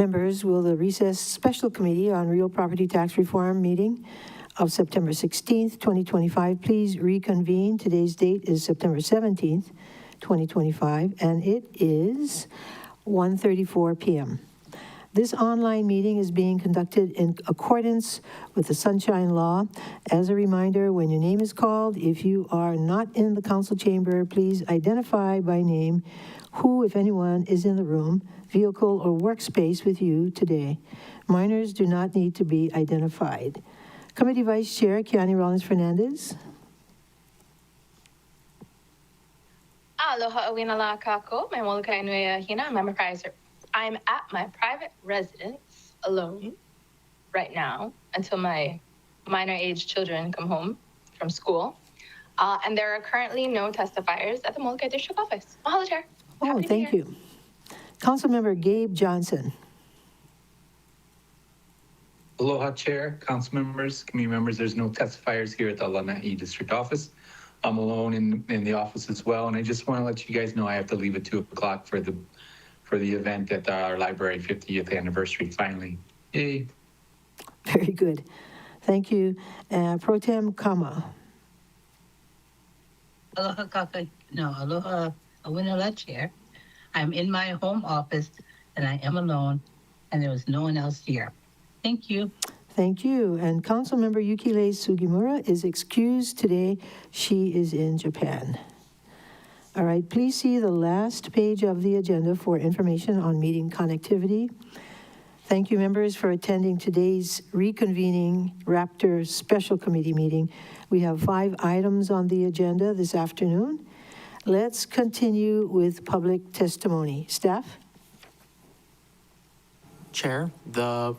Members, will the recess special committee on real property tax reform meeting of September 16th, 2025, please reconvene. Today's date is September 17th, 2025, and it is 1:34 p.m. This online meeting is being conducted in accordance with the Sunshine Law. As a reminder, when your name is called, if you are not in the council chamber, please identify by name who, if anyone, is in the room, vehicle, or workspace with you today. Minors do not need to be identified. Committee Vice Chair, Kiani Rollins Fernandez. Aloha awina la kako, my molokai nui hina, I'm at my private residence alone right now until my minor age children come home from school. And there are currently no testifiers at the Molokai District Office. Mahalo, Chair. Oh, thank you. Councilmember Gabe Johnson. Aloha, Chair, council members, committee members. There's no testifiers here at the Lanai District Office. I'm alone in the office as well, and I just want to let you guys know I have to leave at 2 o'clock for the event at our library 50th anniversary. Finally, yay! Very good, thank you. Pro Tem Kama. Aloha kaka, no, aloha awinala, Chair. I'm in my home office and I am alone, and there was no one else here. Thank you. Thank you. And Councilmember Yukile Sugimura is excused today. She is in Japan. All right, please see the last page of the agenda for information on meeting connectivity. Thank you, members, for attending today's reconvening Raptor Special Committee meeting. We have 5 items on the agenda this afternoon. Let's continue with public testimony. Staff? Chair, the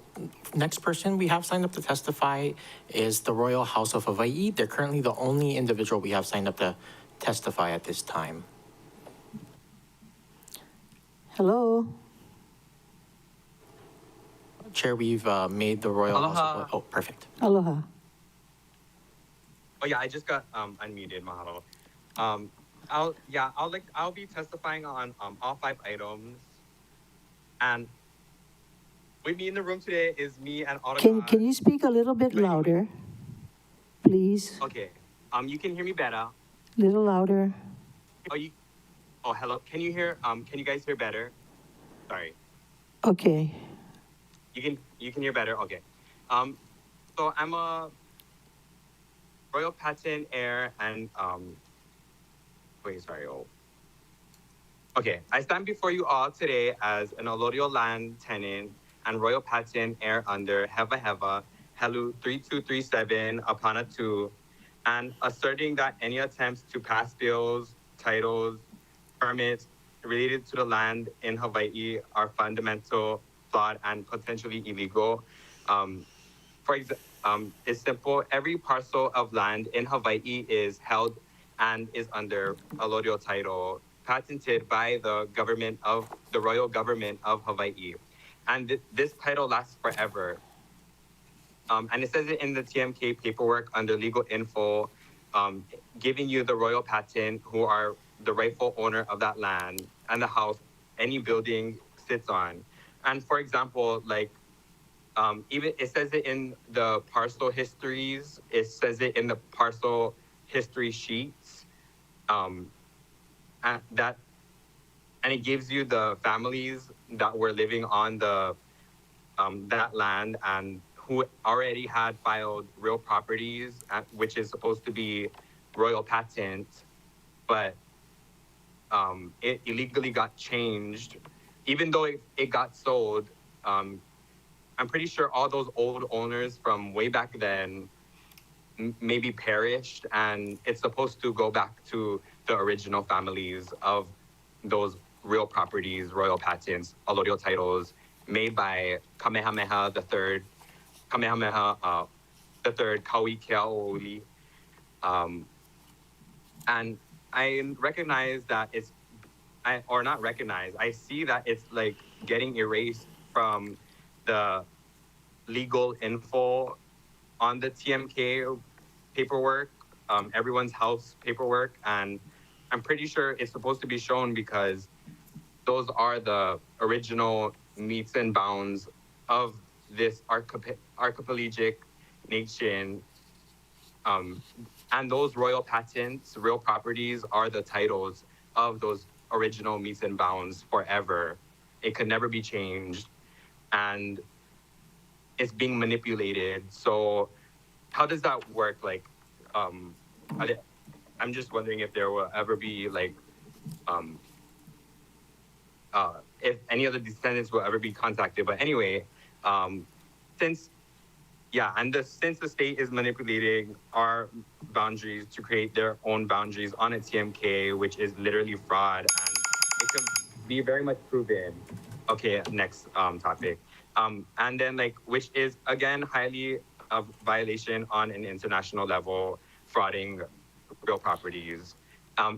next person we have signed up to testify is the Royal House of Hawaii. They're currently the only individual we have signed up to testify at this time. Hello? Chair, we've made the Royal Aloha. House of... Oh, perfect. Aloha. Oh yeah, I just got unmuted, mahalo. I'll be testifying on all 5 items. And with me in the room today is me and Otto. Can you speak a little bit louder, please? Okay. You can hear me better. Little louder. Oh, hello. Can you hear? Can you guys hear better? Sorry. Okay. You can hear better. Okay. So I'm a Royal Patent Heir and Okay, I stand before you all today as an Olorio land tenant and Royal Patent Heir under Hewa Hewa, Helu 3237 Apana 2, and asserting that any attempts to pass bills, titles, permits related to the land in Hawaii are fundamental, flawed, and potentially illegal. It's simple. Every parcel of land in Hawaii is held and is under Olorio title, patented by the Royal Government of Hawaii. And this title lasts forever. And it says it in the TMK paperwork under legal info, giving you the royal patent, who are the rightful owner of that land and the house any building sits on. And for example, even it says it in the parcel histories, it says it in the parcel history sheets, and it gives you the families that were living on the that land and who already had filed real properties, which is supposed to be royal patent, but it illegally got changed, even though it got sold. I'm pretty sure all those old owners from way back then maybe perished, and it's supposed to go back to the original families of those real properties, royal patents, olorio titles made by Kamehameha III, Kaui Keaouli. And I recognize that I see that it's like getting erased from the legal info on the TMK paperwork, everyone's house paperwork, and I'm pretty sure it's supposed to be shown because those are the original metes and bounds of this archipelagic nation. And those royal patents, real properties, are the titles of those original metes and bounds forever. It could never be changed. And it's being manipulated. So how does that work? Like, I'm just wondering if there will ever be like, um, if any of the descendants will ever be contacted. But anyway, since since the state is manipulating our boundaries to create their own boundaries on a TMK, which is literally fraud, and it can be very much proven. Okay, next topic. And then like, which is again highly a violation on an international level, frauding real properties.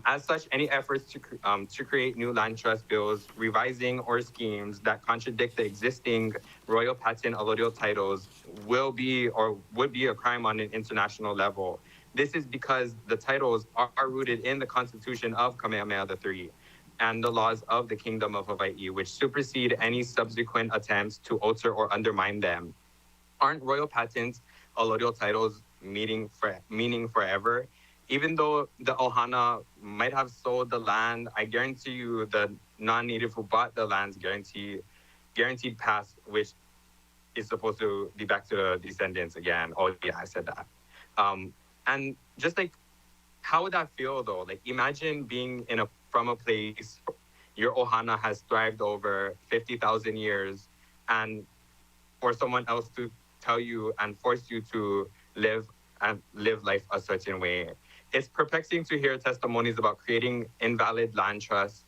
As such, any efforts to create new land trust bills, revising or schemes that contradict the existing royal patent allodial titles will be or would be a crime on an international level. This is because the titles are rooted in the Constitution of Kamehameha III and the laws of the Kingdom of Hawaii, which supersede any subsequent attempts to alter or undermine them. Aren't royal patents allodial titles meaning forever? Even though the Ohana might have sold the land, I guarantee you the non-native who bought the land's guaranteed past, which is supposed to be back to the descendants again. Oh yeah, I said that. And just like, how would that feel though? Like, imagine being from a place your Ohana has thrived over 50,000 years, and for someone else to tell you and force you to live life a certain way. It's perplexing to hear testimonies about creating invalid land trusts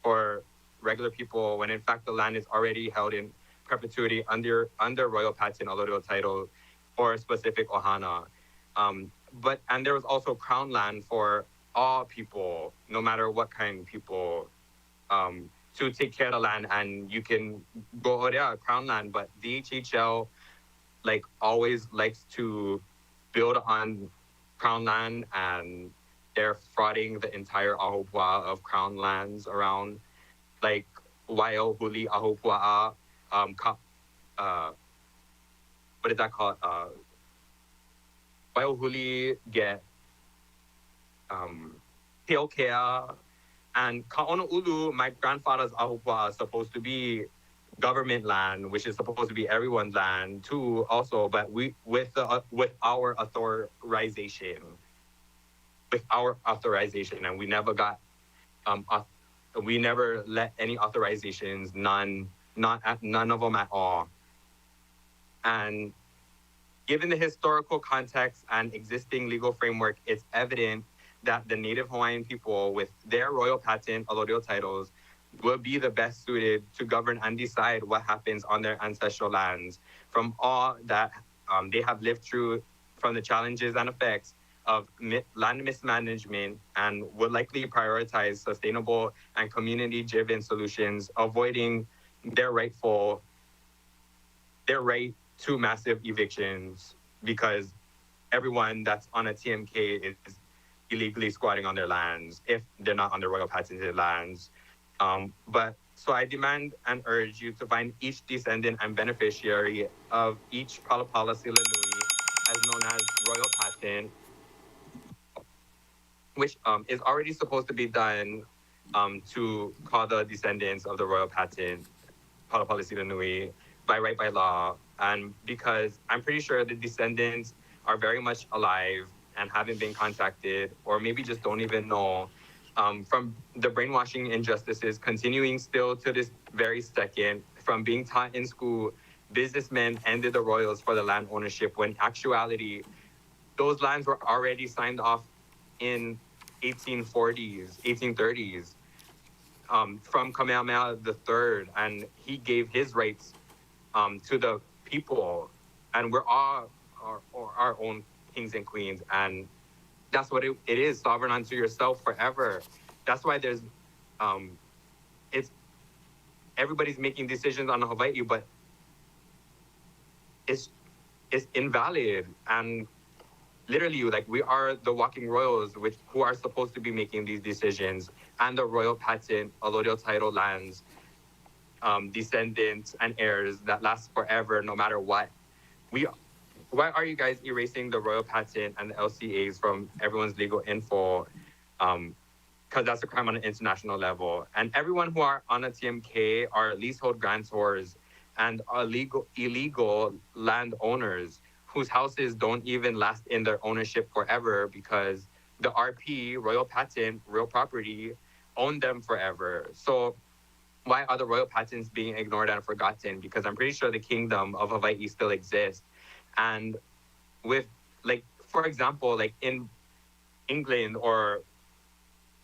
for regular people when in fact the land is already held in perpetuity under royal patent allodial title or specific Ohana. And there was also crown land for all people, no matter what kind of people, to take care of the land, and you can go, oh yeah, crown land, but DHHL like always likes to build on crown land, and they're frauding the entire Ahupua'a of crown lands around, like Waiahuli Ahupua'a, what is that called? Waiahuli get Teokea, and Ka'onaulu, my grandfather's Ahupua'a, is supposed to be government land, which is supposed to be everyone's land too, also. But with our authorization, and we never got, we never let any authorizations, none of them at all. And given the historical context and existing legal framework, it's evident that the Native Hawaiian people, with their royal patent allodial titles, will be the best suited to govern and decide what happens on their ancestral lands from all that they have lived through, from the challenges and effects of land mismanagement, and would likely prioritize sustainable and community-driven solutions, avoiding their right to massive evictions, because everyone that's on a TMK is illegally squatting on their lands if they're not on the royal patented lands. So I demand and urge you to find each descendant and beneficiary of each Palapala Sila Nui, as known as royal patent, which is already supposed to be done to call the descendants of the royal patent Palapala Sila Nui by right by law. And because I'm pretty sure the descendants are very much alive and haven't been contacted, or maybe just don't even know, from the brainwashing injustices continuing still to this very second, from being taught in school, businessmen ended the royals for the land ownership, when actuality, those lands were already signed off in 1840s, 1830s, from Kamehameha III, and he gave his rights to the people, and we're all our own kings and queens, and that's what it is, sovereign unto yourself forever. That's why there's it's everybody's making decisions on Hawaii, but it's invalid. And literally, like, we are the walking royals, who are supposed to be making these decisions, and the royal patent allodial title lands descendants and heirs that last forever, no matter what. We, why are you guys erasing the royal patent and the LCAs from everyone's legal info? Because that's a crime on an international level. And everyone who are on a TMK are leasehold grantors and are illegal landowners whose houses don't even last in their ownership forever because the RP, royal patent, real property, own them forever. So why are the royal patents being ignored and forgotten? Because I'm pretty sure the kingdom of Hawaii still exists. And with, like, for example, like in England or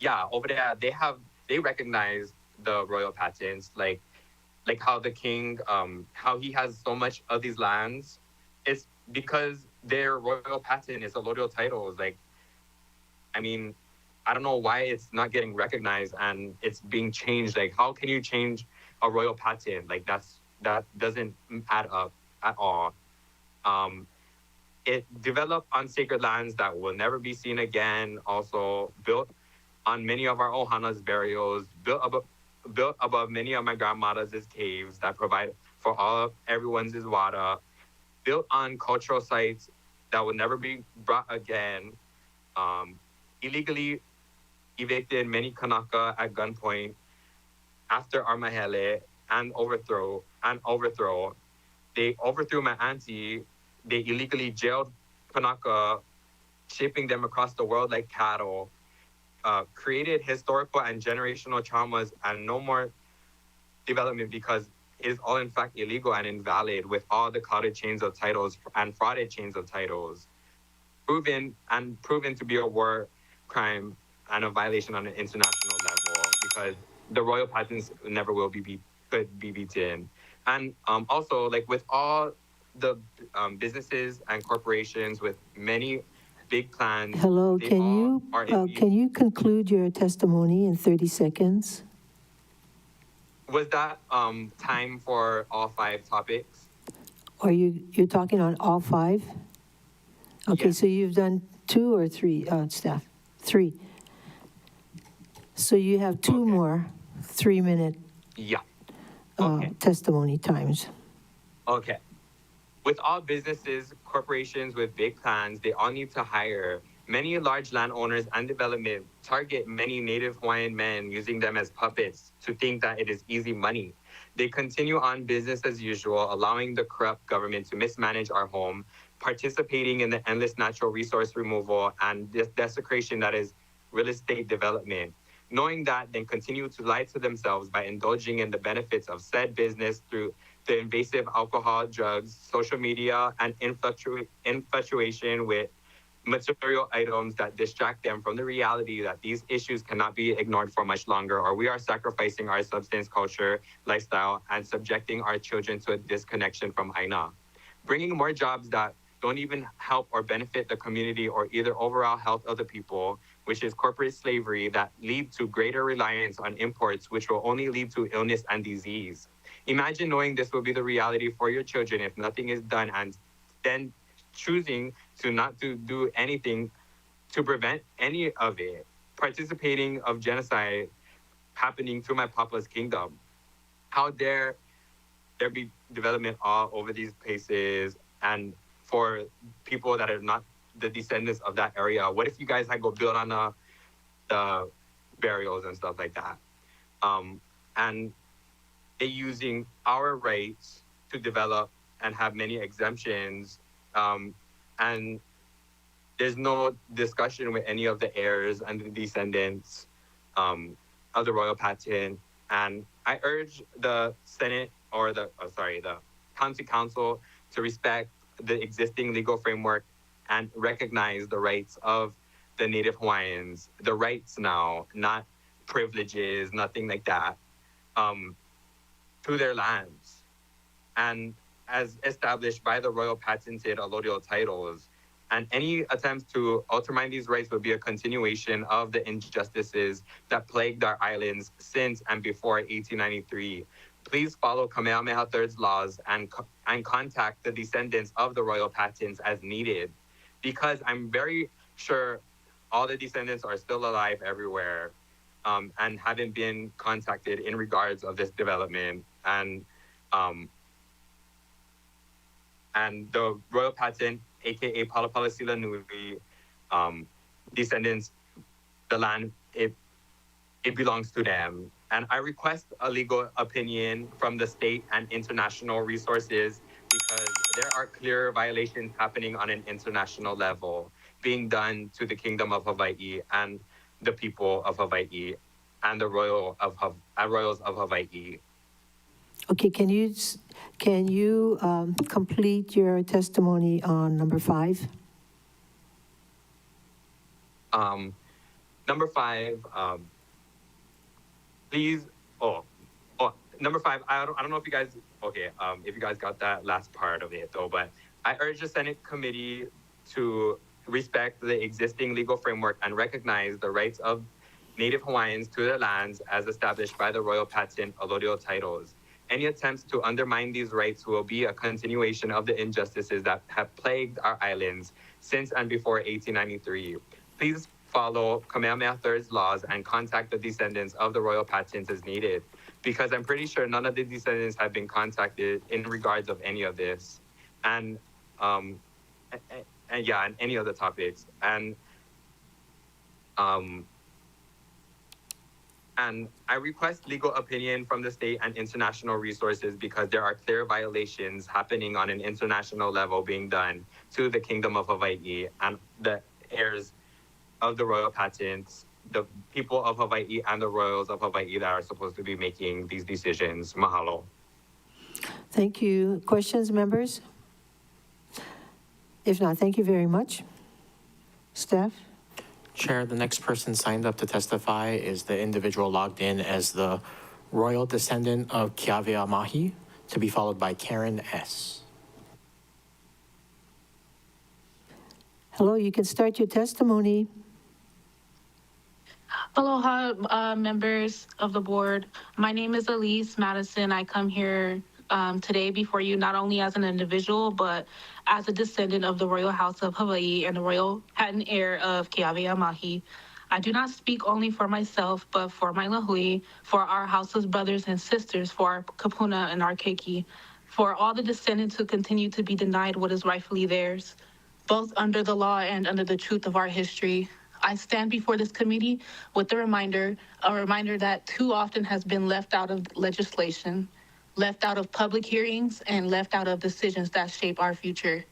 yeah, over there they recognize the royal patents, like how the king, how he has so much of these lands. It's because their royal patent is allodial titles. Like, I mean, I don't know why it's not getting recognized and it's being changed. Like, how can you change a royal patent? Like, that doesn't add up at all. Um, it developed on sacred lands that will never be seen again. Also built on many of our Ohana's burials, built above many of my grandmother's caves that provide for all of everyone's water, built on cultural sites that will never be brought again, illegally evicted many Kanaka at gunpoint after Armahele and overthrow. They overthrew my auntie. They illegally jailed Kanaka, shipping them across the world like cattle. Created historical and generational traumas and no more development because it is all in fact illegal and invalid with all the clouded chains of titles and frauded chains of titles, proven to be a war crime and a violation on an international level because the royal patents never will could be beaten. And also, like with all the businesses and corporations with many big plans, Hello, they all are in can you conclude your testimony in 30 seconds? Was that time for all 5 topics? Or you're talking on all 5? Okay, Yeah. so you've done 2 or 3, staff? 3. So you have 2 Okay. more 3-minute Yeah. Okay. testimony times. Okay. With all businesses, corporations with big plans, they all need to hire. Many large landowners and development target many native Hawaiian men using them as puppets to think that it is easy money. They continue on business as usual, allowing the corrupt government to mismanage our home, participating in the endless natural resource removal and desecration that is real estate development. Knowing that, then continue to lie to themselves by indulging in the benefits of said business through the invasive alcohol, drugs, social media, and infatuation with material items that distract them from the reality that these issues cannot be ignored for much longer, or we are sacrificing our substance culture, lifestyle, and subjecting our children to a disconnection from Aina. Bringing more jobs that don't even help or benefit the community or either overall health of the people, which is corporate slavery that lead to greater reliance on imports, which will only lead to illness and disease. Imagine knowing this will be the reality for your children if nothing is done and then choosing to not to do anything to prevent any of it. Participating of genocide happening to my papa's kingdom. How dare there be development all over these places and for people that are not the descendants of that area? What if you guys had go build on the burials and stuff like that? And they using our rights to develop and have many exemptions. And there's no discussion with any of the heirs and the descendants of the royal patent. And I urge the Senate or the county council to respect the existing legal framework and recognize the rights of the Native Hawaiians, the rights now, not privileges, nothing like that, to their lands. And as established by the royal patented allodial titles, and any attempts to undermine these rights would be a continuation of the injustices that plagued our islands since and before 1893. Please follow Kamehameha III's laws and contact the descendants of the royal patents as needed, because I'm very sure all the descendants are still alive everywhere and haven't been contacted in regards of this development. um, and the royal patent, aka Palapalesila Nui, descendants, the land, it belongs to them. And I request a legal opinion from the state and international resources because there are clear violations happening on an international level being done to the Kingdom of Hawaii and the people of Hawaii and the royals of Hawaii. Okay, can you complete your testimony on number 5? Number 5, please. Number 5. I don't know if you guys. Okay. If you guys got that last part of it though, but I urge the Senate committee to respect the existing legal framework and recognize the rights of Native Hawaiians to their lands as established by the royal patent allodial titles. Any attempts to undermine these rights will be a continuation of the injustices that have plagued our islands since and before 1893. Please follow Kamehameha III's laws and contact the descendants of the royal patents as needed, because I'm pretty sure none of the descendants have been contacted in regards of any of this, and any other topics, and I request legal opinion from the state and international resources because there are clear violations happening on an international level being done to the Kingdom of Hawaii and the heirs of the royal patents, the people of Hawaii and the royals of Hawaii that are supposed to be making these decisions. Mahalo. Thank you. Questions, members? If not, thank you very much. Staff? Chair, the next person signed up to testify is the individual logged in as the royal descendant of Keawea Mahi, to be followed by Karen S. Hello, you can start your testimony. Aloha, members of the board. My name is Elise Madison. I come here today before you not only as an individual, but as a descendant of the Royal House of Hawaii and the royal patent heir of Keawea Mahi. I do not speak only for myself, but for my lahui, for our house's brothers and sisters, for our kapuna and our keiki, for all the descendants who continue to be denied what is rightfully theirs, both under the law and under the truth of our history. I stand before this committee with a reminder that too often has been left out of legislation, left out of public hearings, and left out of decisions that shape our future.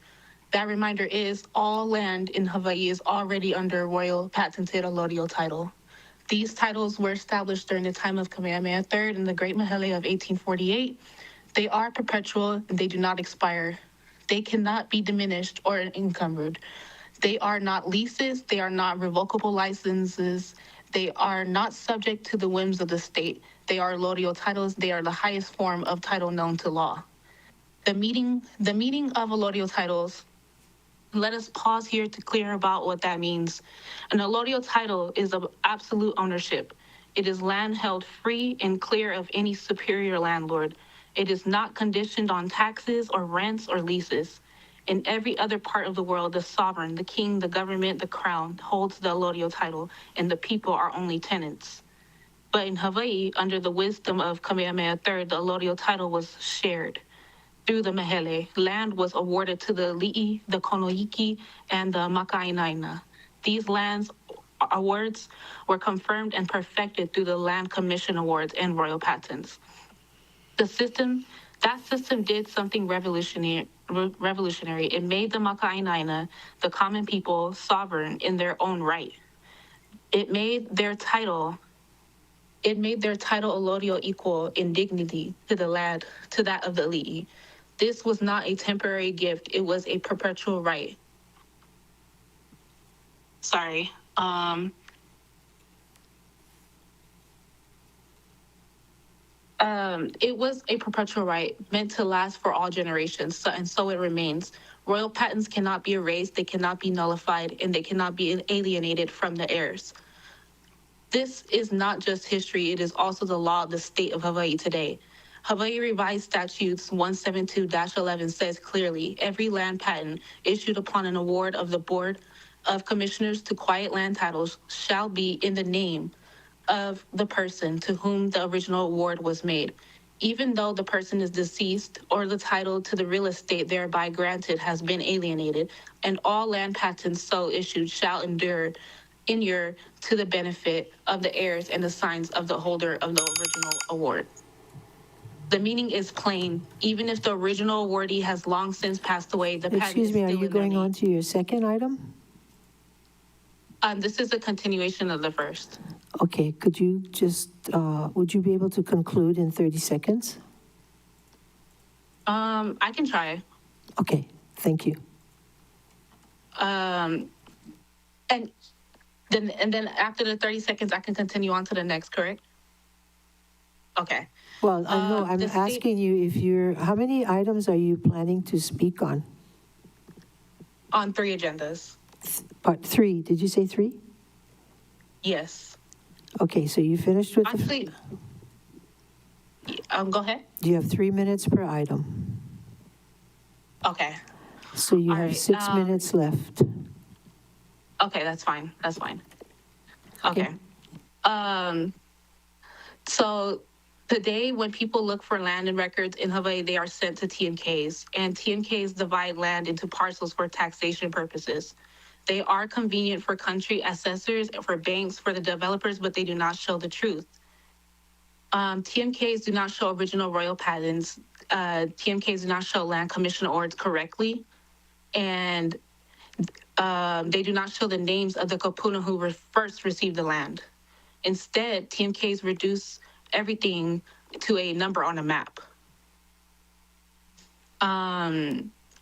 That reminder is all land in Hawaii is already under royal patented allodial title. These titles were established during the time of Kamehameha III and the Great Mahele of 1848. They are perpetual and they do not expire. They cannot be diminished or encumbered. They are not leases, they are not revocable licenses, they are not subject to the whims of the state. They are allodial titles, they are the highest form of title known to law. The meaning of allodial titles, let us pause here to clear about what that means. An allodial title is of absolute ownership. It is land held free and clear of any superior landlord. It is not conditioned on taxes or rents or leases. In every other part of the world, the sovereign, the king, the government, the crown holds the allodial title, and the people are only tenants. But in Hawaii, under the wisdom of Kamehameha III, the allodial title was shared. Through the Mahele, land was awarded to the Li'i, the Konoiki, and the Maka'inaina. These lands awards were confirmed and perfected through the Land Commission Awards and royal patents. That system did something revolutionary. It made the Maka'inaina, the common people, sovereign in their own right. It made their title allodial equal in dignity to the land, to that of the Li'i. This was not a temporary gift, it was a perpetual right. It was a perpetual right meant to last for all generations, and so it remains. Royal patents cannot be erased, they cannot be nullified, and they cannot be alienated from the heirs. This is not just history, it is also the law of the state of Hawaii today. Hawaii Revised Statutes 172-11 says clearly, every land patent issued upon an award of the Board of Commissioners to quiet land titles shall be in the name of the person to whom the original award was made. even though the person is deceased or the title to the real estate thereby granted has been alienated, and all land patents so issued shall inure to the benefit of the heirs and assigns of the holder of the original award. The meaning is plain. Even if the original awardee has long since passed away, the patent Excuse is me, are still you in their going on name. to your second item? This is a continuation of the first. Okay, could you just, would you be able to conclude in 30 seconds? I can try. Okay, thank you. And then after the 30 seconds, I can continue on to the next, correct? Okay. Well, I know, I'm the state- asking you if you're, how many items are you planning to speak on? On 3 agendas. Part 3, did you say 3? Yes. Okay, so you finished with the, Actually, go ahead. you have 3 minutes per item. Okay. So you All have right, 6 minutes left. Okay, that's fine. That's fine. Okay. Okay. So today, when people look for land and records in Hawaii, they are sent to TMKs, and TMKs divide land into parcels for taxation purposes. They are convenient for country assessors, for banks, for the developers, but they do not show the truth. TMKs do not show original royal patents. TMKs do not show land commission orders correctly, and they do not show the names of the kapuna who first received the land. Instead, TMKs reduce everything to a number on a map.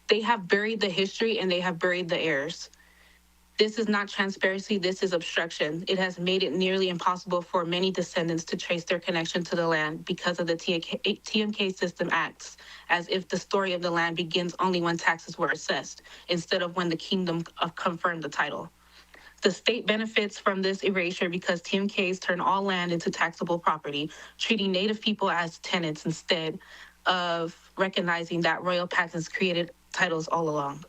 They have buried the history and they have buried the heirs. This is not transparency, this is obstruction. It has made it nearly impossible for many descendants to trace their connection to the land because of the TMK system acts as if the story of the land begins only when taxes were assessed, instead of when the kingdom confirmed the title. The state benefits from this erasure because TMKs turn all land into taxable property, treating Native people as tenants instead of recognizing that royal patents created titles all along.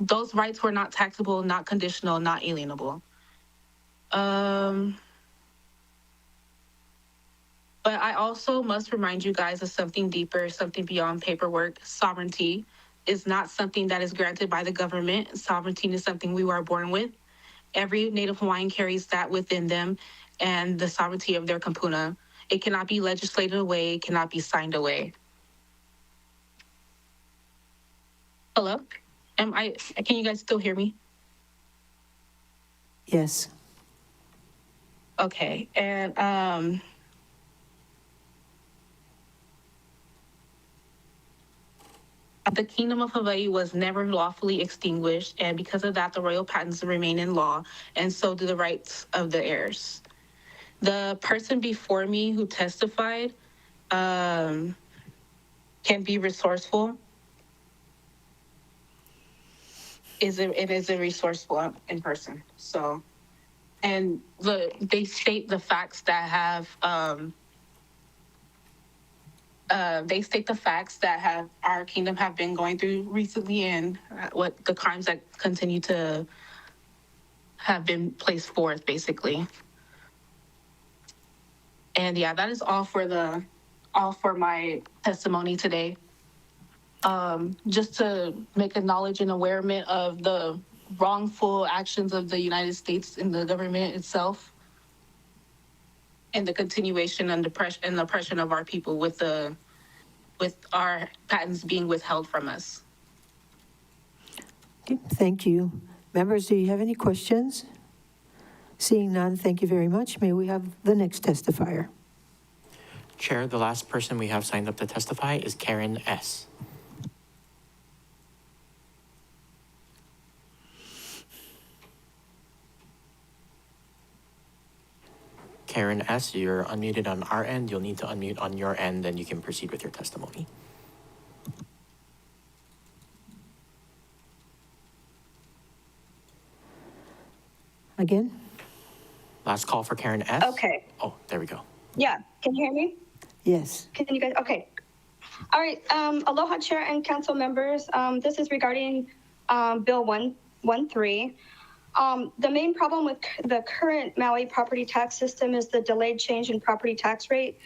Those rights were not taxable, not conditional, not alienable. But I also must remind you guys of something deeper, something beyond paperwork. Sovereignty is not something that is granted by the government. Sovereignty is something we were born with. Every Native Hawaiian carries that within them and the sovereignty of their kapuna. It cannot be legislated away, it cannot be signed away. Hello? Can you guys still hear me? Yes. Okay, and the Kingdom of Hawaii was never lawfully extinguished, and because of that, the royal patents remain in law, and so do the rights of the heirs. The person before me who testified can be resourceful. It is a resourceful in person. So, and they state the facts that have our kingdom have been going through recently, and what the crimes that continue to have been placed forth, basically. And yeah, that is all for my testimony today. Just to make a knowledge and awareness of the wrongful actions of the United States and the government itself, and the continuation and oppression of our people with our patents being withheld from us. Okay, thank you. Members, do you have any questions? Seeing none, thank you very much. May we have the next testifier? Chair, the last person we have signed up to testify is Karen S. Karen S., you're unmuted on our end. You'll need to unmute on your end, then you can proceed with your testimony. Again? Last call for Karen S. Okay. Oh, there we go. Yeah. Can you hear me? Yes. Can you guys? Okay. All right. Aloha, Chair and Council members. This is regarding Bill 113. The main problem with the current Maui property tax system is the delayed change in property tax rate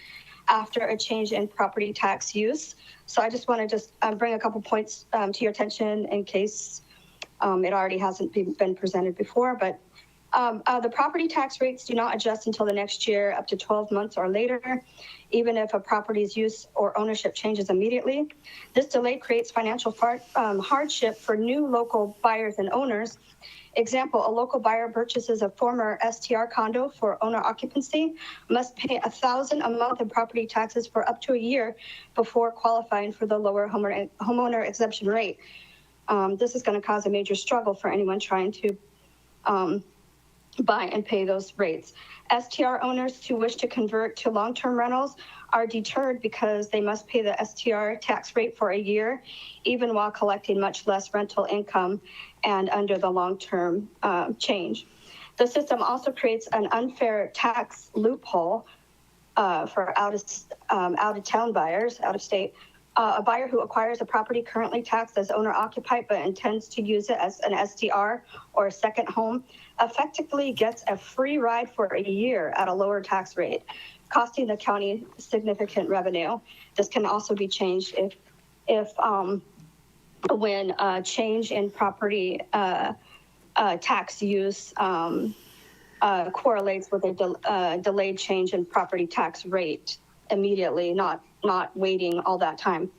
after a change in property tax use. So I just want to just bring a couple points to your attention in case it already hasn't been presented before. But the property tax rates do not adjust until the next year, up to 12 months or later, even if a property's use or ownership changes immediately. This delay creates financial hardship for new local buyers and owners. Example, a local buyer purchases a former STR condo for owner occupancy, must pay $1,000 a month in property taxes for up to a year before qualifying for the lower homeowner exemption rate. This is going to cause a major struggle for anyone trying to buy and pay those rates. STR owners who wish to convert to long-term rentals are deterred because they must pay the STR tax rate for a year, even while collecting much less rental income and under the long-term change. The system also creates an unfair tax loophole for out-of-town buyers, out-of-state. A buyer who acquires a property currently taxed as owner-occupied but intends to use it as an STR or a second home effectively gets a free ride for a year at a lower tax rate, costing the county significant revenue. This can also be changed if when a change in property tax use correlates with a delayed change in property tax rate immediately, not waiting all that time.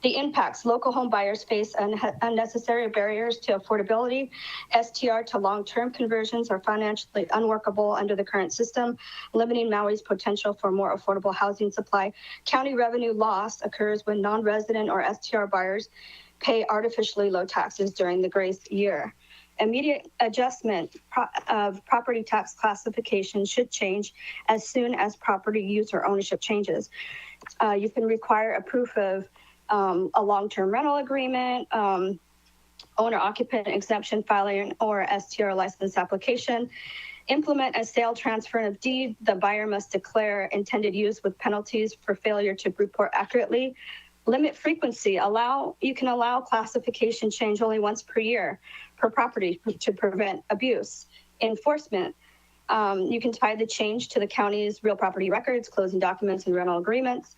The impacts: local home buyers face unnecessary barriers to affordability. STR to long-term conversions are financially unworkable under the current system, limiting Maui's potential for more affordable housing supply. County revenue loss occurs when non-resident or STR buyers pay artificially low taxes during the grace year. Immediate adjustment of property tax classification should change as soon as property use or ownership changes. You can require a proof of a long-term rental agreement, owner-occupant exemption filing, or STR license application. Implement a sale transfer of deed. The buyer must declare intended use with penalties for failure to report accurately. Limit frequency. You can allow classification change only once per year per property to prevent abuse. Enforcement. You can tie the change to the county's real property records, closing documents, and rental agreements.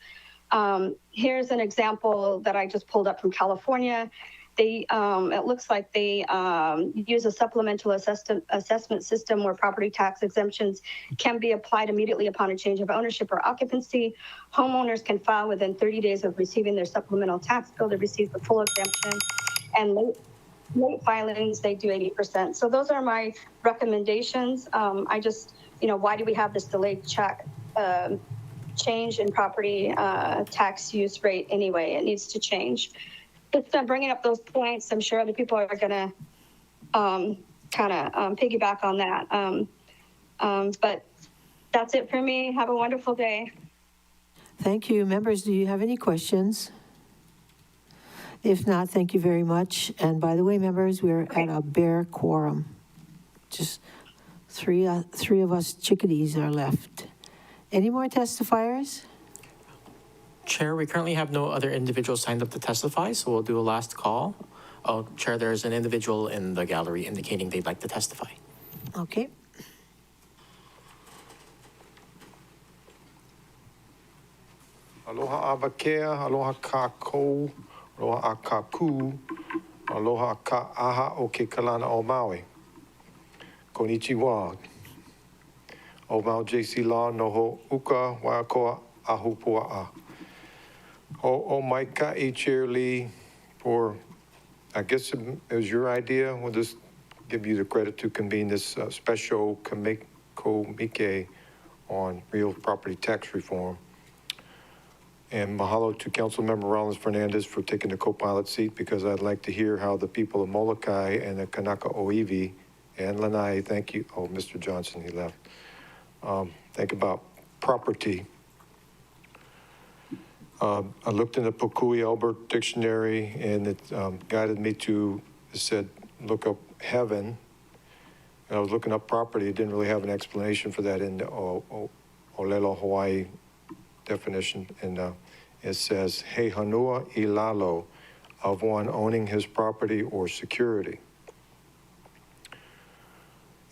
Here's an example that I just pulled up from California. It looks like they use a supplemental assessment system where property tax exemptions can be applied immediately upon a change of ownership or occupancy. Homeowners can file within 30 days of receiving their supplemental tax bill to receive the full exemption, and late filings, they do 80%. So those are my recommendations. I just, why do we have this delayed change in property tax use rate anyway? It needs to change. Just bringing up those points, I'm sure other people are going to kind of piggyback on that. But that's it for me. Have a wonderful day. Thank you. Members, do you have any questions? If not, thank you very much. And by the way, members, we're at a bare quorum. Just three of us chickadees are left. Any more testifiers? Chair, we currently have no other individuals signed up to testify, so we'll do a last call. Oh, Chair, there's an individual in the gallery indicating they'd like to testify. Okay. Aloha Abakea, aloha kako, aloha akaku, aloha ka aha o ke kalana o Maui. Konnichiwa. O Mau JC Law noho uka waiakoa ahupua'a. O Micah H. Lee for, I guess it was your idea. We'll just give you the credit to convene this special komike on real property tax reform. And mahalo to Councilmember Rollins Fernandez for taking the co-pilot seat, because I'd like to hear how the people of Molokai and the Kanaka Oiwi and Lanai, thank you. Oh, Mr. Johnson, he left. Think about property. I looked in the Pukui Albert Dictionary, and it guided me to, it said, look up heaven. And I was looking up property. It didn't really have an explanation for that in the Olelo Hawaii definition. And it says, he hanua I lalo, of one owning his property or security.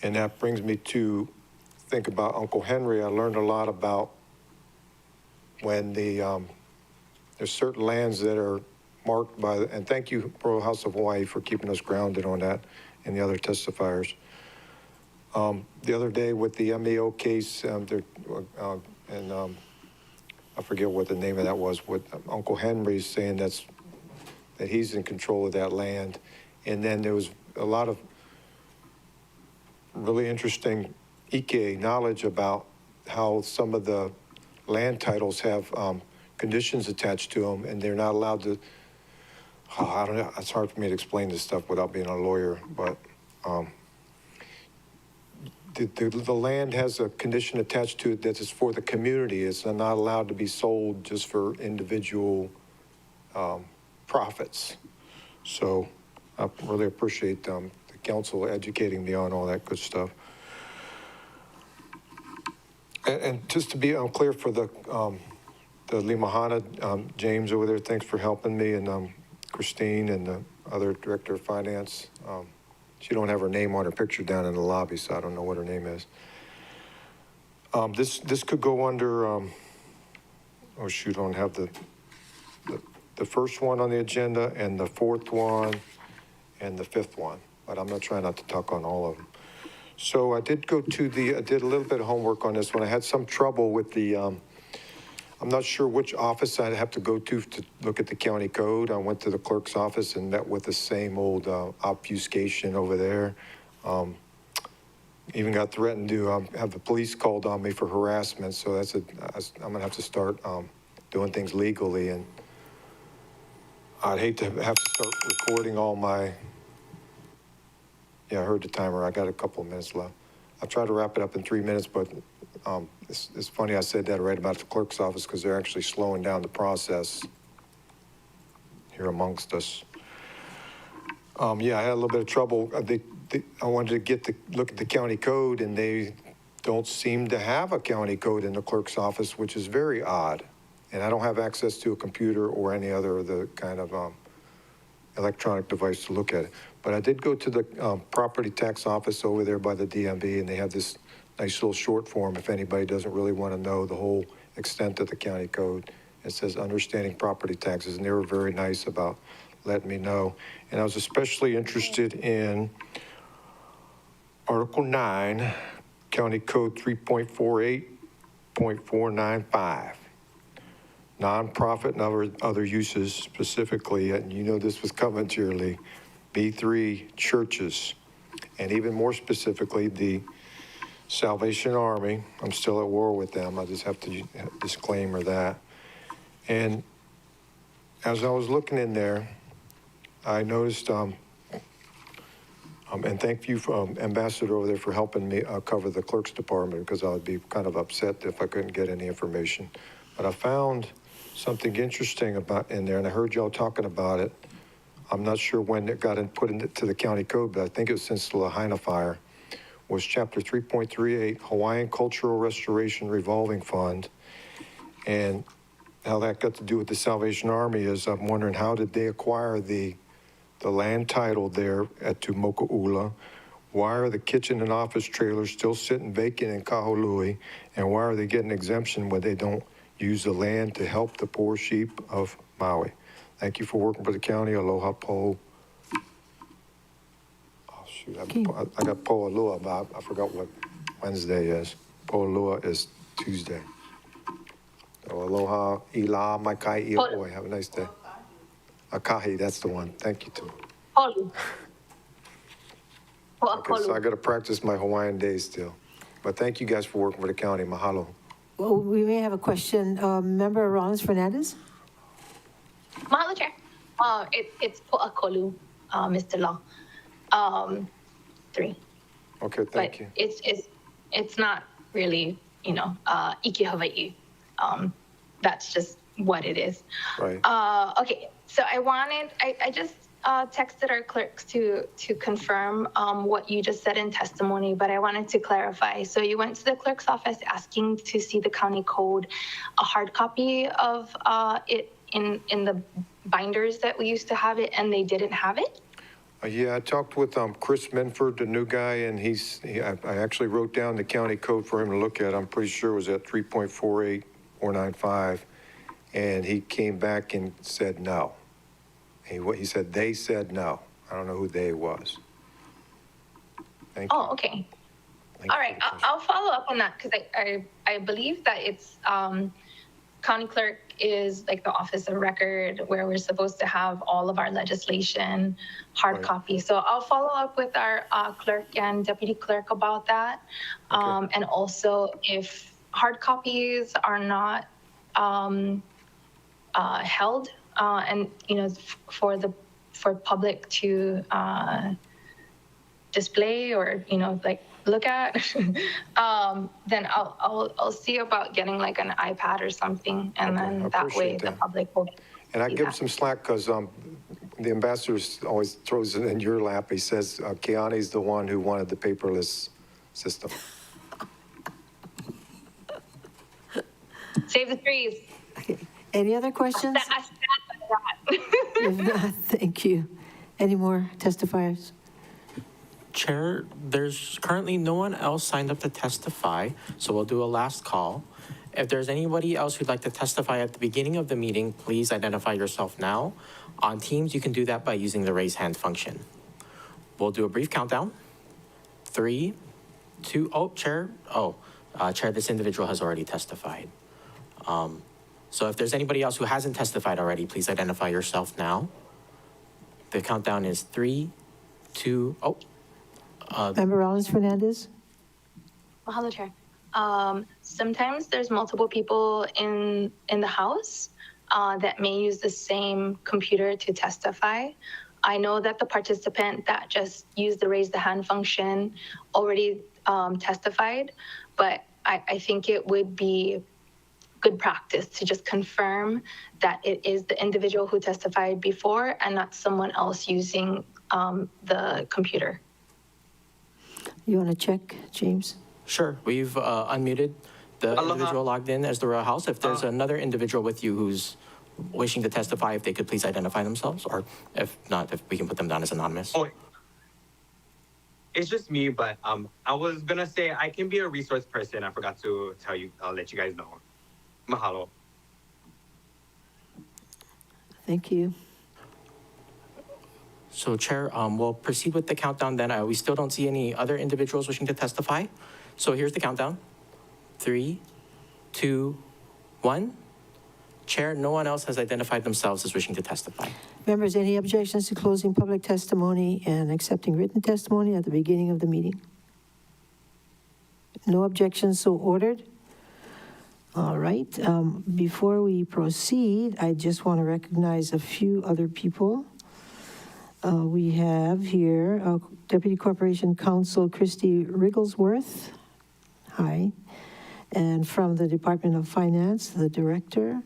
And that brings me to think about Uncle Henry. I learned a lot about when there's certain lands that are marked by, and thank you, Royal House of Hawaii, for keeping us grounded on that and the other testifiers. The other day with the MEO case, I forget what the name of that was, with Uncle Henry's saying that he's in control of that land. And then there was a lot of really interesting Ike knowledge about how some of the land titles have conditions attached to them, and they're not allowed to, I don't know, it's hard for me to explain this stuff without being a lawyer, but the land has a condition attached to it that is for the community. It's not allowed to be sold just for individual profits. So I really appreciate the council educating me on all that good stuff. And just to be clear for the Limahana, James over there, thanks for helping me, and Christine and the other director of finance. She don't have her name on her picture down in the lobby, so I don't know what her name is. This could go under, oh shoot, I don't have the first one on the agenda and the fourth one and the fifth one, but I'm not trying not to talk on all of them. So I did go to I did a little bit of homework on this one. I had some trouble with the, I'm not sure which office I'd have to go to look at the county code. I went to the clerk's office and met with the same old obfuscation over there. Even got threatened to have the police called on me for harassment. So I'm gonna have to start doing things legally, and I'd hate to have to start recording all my, yeah, I heard the timer. I got a couple of minutes left. I'll try to wrap it up in 3 minutes, but it's funny I said that right about the clerk's office, because they're actually slowing down the process here amongst us. Yeah, I had a little bit of trouble. I wanted to look at the county code, and they don't seem to have a county code in the clerk's office, which is very odd. And I don't have access to a computer or any other of the kind of electronic device to look at it. But I did go to the property tax office over there by the DMV, and they have this nice little short form if anybody doesn't really want to know the whole extent of the county code. It says understanding property taxes, and they were very nice about letting me know. And I was especially interested in Article 9, County Code 3.48.495. Nonprofit and other uses specifically, and you know this was coming to your league, B3 churches, and even more specifically, the Salvation Army. I'm still at war with them. I just have to disclaimer that. And as I was looking in there, I noticed, and thank you, Ambassador over there, for helping me cover the clerk's department, because I would be kind of upset if I couldn't get any information. But I found something interesting about in there, and I heard y'all talking about it. I'm not sure when it got put into the county code, but I think it was since the Lahaina fire, was Chapter 3.38, Hawaiian Cultural Restoration Revolving Fund. And how that got to do with the Salvation Army is, I'm wondering, how did they acquire the land title there at Tumoku'ula? Why are the kitchen and office trailers still sitting vacant in Kahului? And why are they getting exemption when they don't use the land to help the poor sheep of Maui? Thank you for working for the county. Aloha po. Oh, shoot. I got Po'alua, but I forgot what Wednesday is. Po'alua is Tuesday. So aloha, ila, mai kai, ioi. Have a nice day. Akahi, that's the one. Thank you, too. Okay, so I got to practice my Hawaiian days still. But thank you guys for working for the county. Mahalo. Well, we may have a question. Member Rollins Fernandez? Mahalo, Chair. It's Po'akolu, Mr. Law. 3. Okay, thank you. It's not really, Ike Hawaii. That's just what it is. Right. Okay, so I just texted our clerks to confirm what you just said in testimony, but I wanted to clarify. So you went to the clerk's office asking to see the county code, a hard copy of it in the binders that we used to have it, and they didn't have it? Yeah, I talked with Chris Minford, the new guy, and I actually wrote down the county code for him to look at. I'm pretty sure it was at 3.48495. And he came back and said no. He said they said no. I don't know who they was. Thank you. Oh, okay. Thank All you right, for the question. I'll follow up on that because I believe that it's county clerk is like the office of record where we're supposed to have all of our legislation hard Right. copy. So I'll follow up with our clerk and deputy clerk about that. Okay. And also if hard copies are not held and for public to display or like look at, then I'll see about getting like an iPad or something, and Okay, I then that way appreciate the that. public will. And I see give him that. some slack because the ambassador always throws it in your lap. He says Keane's the one who wanted the paperless system. Save the trees. Okay. Any other questions? I stand by that. If not, thank you. Any more testifiers? Chair, there's currently no one else signed up to testify, so we'll do a last call. If there's anybody else who'd like to testify at the beginning of the meeting, please identify yourself now. On Teams, you can do that by using the raise hand function. We'll do a brief countdown. 3, 2, Chair, this individual has already testified. So if there's anybody else who hasn't testified already, please identify yourself now. The countdown is 3, 2, Member Rollins Fernandez? Mahalo, Chair. Sometimes there's multiple people in the House that may use the same computer to testify. I know that the participant that just used the raise the hand function already testified, but I think it would be good practice to just confirm that it is the individual who testified before and not someone else using the computer. You want to check, James? Sure, we've unmuted the Aloha. individual logged in as the Royal House. If there's another individual with you who's wishing to testify, if they could please identify themselves, or if not, if we can put them down as anonymous. Oh, it's just me, but I was gonna say I can be a resource person. I forgot to tell you. I'll let you guys know. Mahalo. Thank you. So Chair, we'll proceed with the countdown then. We still don't see any other individuals wishing to testify. So here's the countdown. 3, 2, 1. Chair, no one else has identified themselves as wishing to testify. Members, any objections to closing public testimony and accepting written testimony at the beginning of the meeting? No objections, so ordered. All right. Before we proceed, I just want to recognize a few other people. We have here Deputy Corporation Counsel Christy Rigglesworth. Hi. And from the Department of Finance, the Director,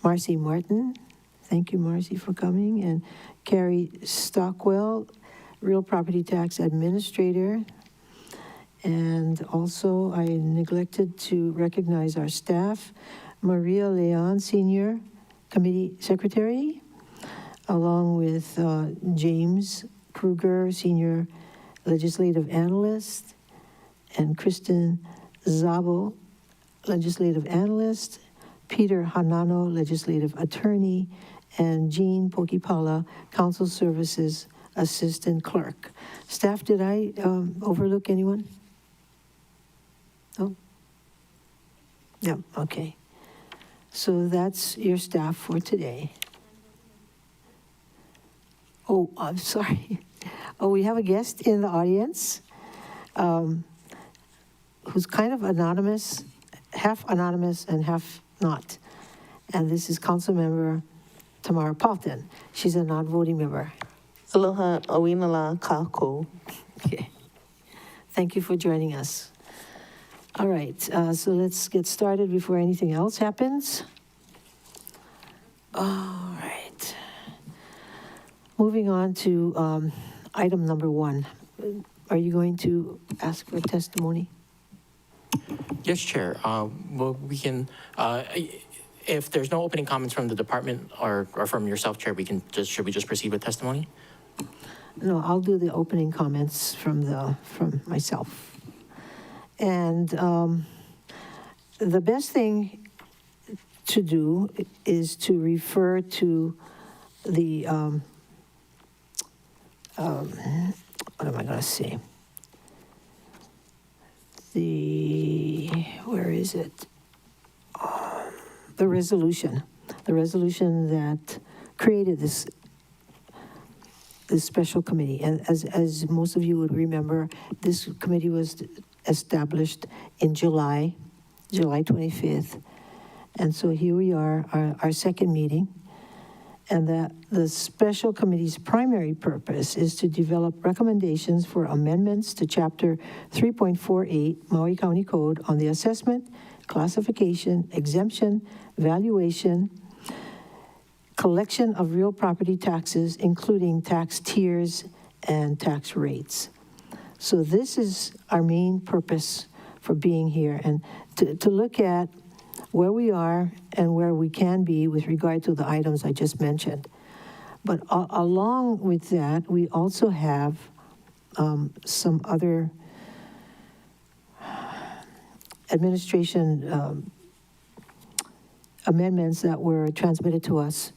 Marcy Martin. Thank you, Marcy, for coming. And Carrie Stockwell, Real Property Tax Administrator. And also, I neglected to recognize our staff, Maria Leon, Senior Committee Secretary, along with James Kruger, Senior Legislative Analyst, and Kristen Zabo, Legislative Analyst, Peter Hanano, Legislative Attorney, and Jean Pokipala, Council Services Assistant Clerk. Staff, did I overlook anyone? No? Yeah, okay. So that's your staff for today. Oh, I'm sorry. Oh, we have a guest in the audience who's kind of anonymous and half not. And this is Councilmember Tamara Paulton. She's a non-voting member. Aloha, Awinala, Kako. Okay. Thank you for joining us. All right, so let's get started before anything else happens. All right. Moving on to item number 1. Are you going to ask for testimony? Yes, Chair. Well, we can, if there's no opening comments from the department or from yourself, Chair, should we just proceed with testimony? No, I'll do the opening comments from myself. And the best thing to do is to refer to the, what am I going to say? Where is it? The resolution that created this special committee. And as most of you would remember, this committee was established in July 25th. And so here we are, our second meeting. And that the special committee's primary purpose is to develop recommendations for amendments to Chapter 3.48 Maui County Code on the assessment, classification, exemption, valuation, collection of real property taxes, including tax tiers and tax rates. So this is our main purpose for being here, and to look at where we are and where we can be with regard to the items I just mentioned. But along with that, we also have some other administration amendments that were transmitted to us.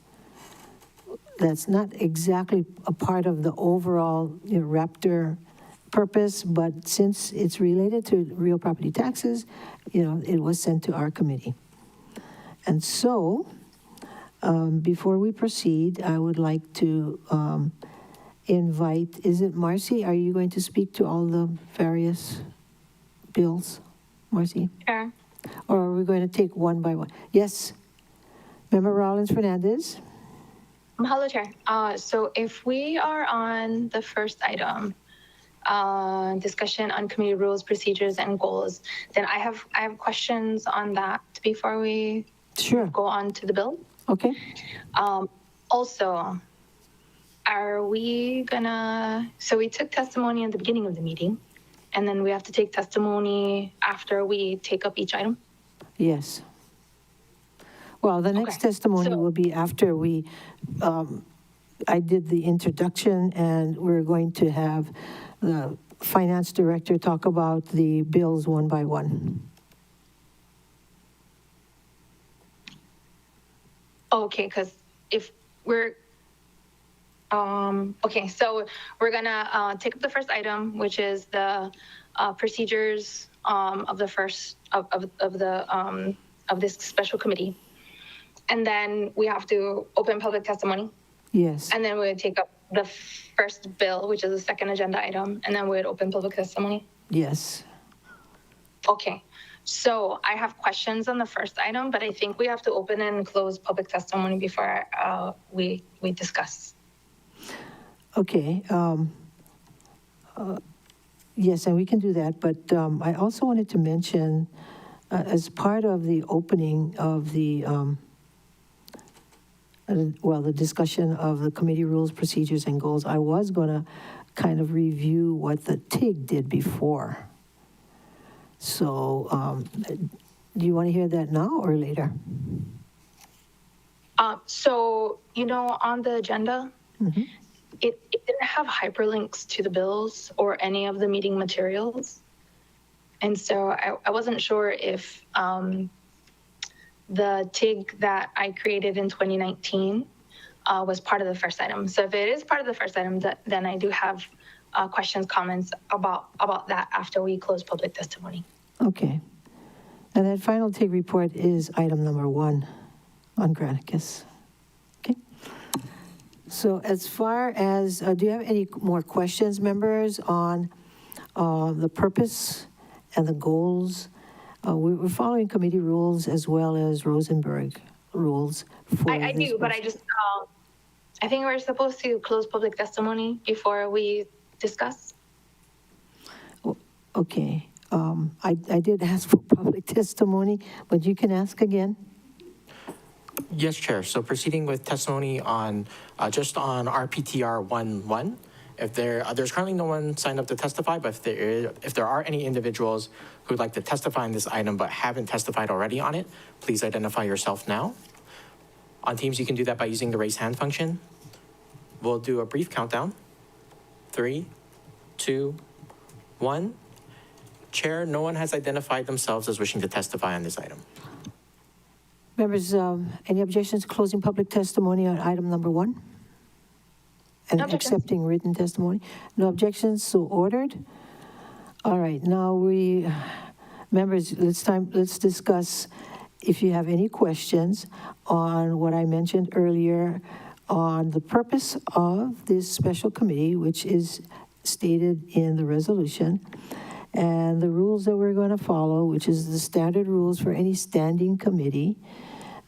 That's not exactly a part of the overall Raptor purpose, but since it's related to real property taxes, it was sent to our committee. And so, before we proceed, I would like to invite, is it Marcy? Are you going to speak to all the various bills, Marcy? Sure. Or are we going to take one by one? Yes. Member Rollins Fernandez? Hello, Chair. So if we are on the first item, discussion on committee rules, procedures, and goals, then I have questions on that before we Sure. go on to the bill. Okay. Also, are we gonna, so we took testimony at the beginning of the meeting, and then we have to take testimony after we take up each item? Yes. Well, the next Okay, testimony so- will be after I did the introduction, and we're going to have the finance director talk about the bills one by one. Okay, because if we're, okay, so we're gonna take up the first item, which is the procedures of the first, of this special committee. And then we have to open public testimony, Yes, and then we would take up the first bill, which is the second agenda item, and then we would open public testimony. yes. Okay, so I have questions on the first item, but I think we have to open and close public testimony before we discuss. Okay. Yes, and we can do that, but I also wanted to mention, as part of the opening of the discussion of the committee rules, procedures, and goals, I was going to kind of review what the TIG did before. So do you want to hear that now or later? So, on the agenda, it didn't have hyperlinks to the bills or any of the meeting materials. And so I wasn't sure if the TIG that I created in 2019 was part of the first item. So if it is part of the first item, then I do have questions, comments about that after we close public testimony. Okay. And that final TIG report is item number 1 on Granicus. Okay. So as far as, do you have any more questions, members, on the purpose and the goals? We're following committee rules as well as Rosenberg rules. I do, but I just, I think we're supposed to close public testimony before we discuss. Okay. I did ask for public testimony, but you can ask again. Yes, Chair. So proceeding with testimony on, just on RPTR 11, if there's currently no one signed up to testify, but if there are any individuals who'd like to testify on this item but haven't testified already on it, please identify yourself now. On Teams, you can do that by using the raise hand function. We'll do a brief countdown. 3, 2, 1. Chair, no one has identified themselves as wishing to testify on this item. Members, any objections to closing public testimony on item number 1? And No objections. accepting written testimony? No objections, so ordered. All right, now members, let's discuss if you have any questions on what I mentioned earlier on the purpose of this special committee, which is stated in the resolution, and the rules that we're going to follow, which is the standard rules for any standing committee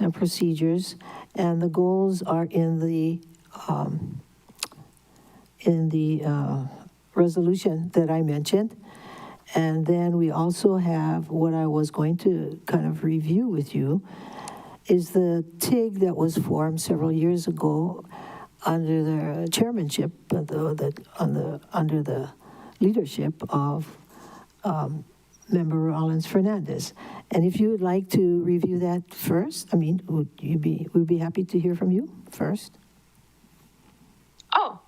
and procedures, and the goals are in the resolution that I mentioned. And then we also have what I was going to kind of review with you is the TIG that was formed several years ago under the chairmanship, under the leadership of Member Rollins Fernandez. And if you would like to review that first, I mean, we'd be happy to hear from you first. Oh,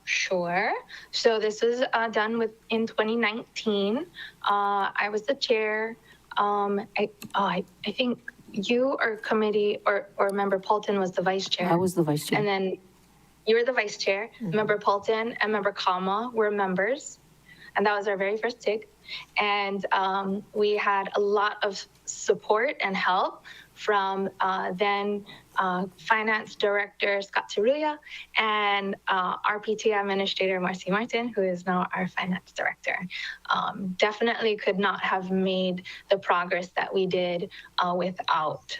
sure. So this was done in 2019. I was the chair. I think you or committee or Member Paulton was the vice chair. I was the vice chair. And then you were the vice chair. Member Paulton and Member Kama were members. And that was our very first TIG. And we had a lot of support and help from then Finance Director Scott Tiruya and RPT Administrator Marcy Martin, who is now our Finance Director. Definitely could not have made the progress that we did without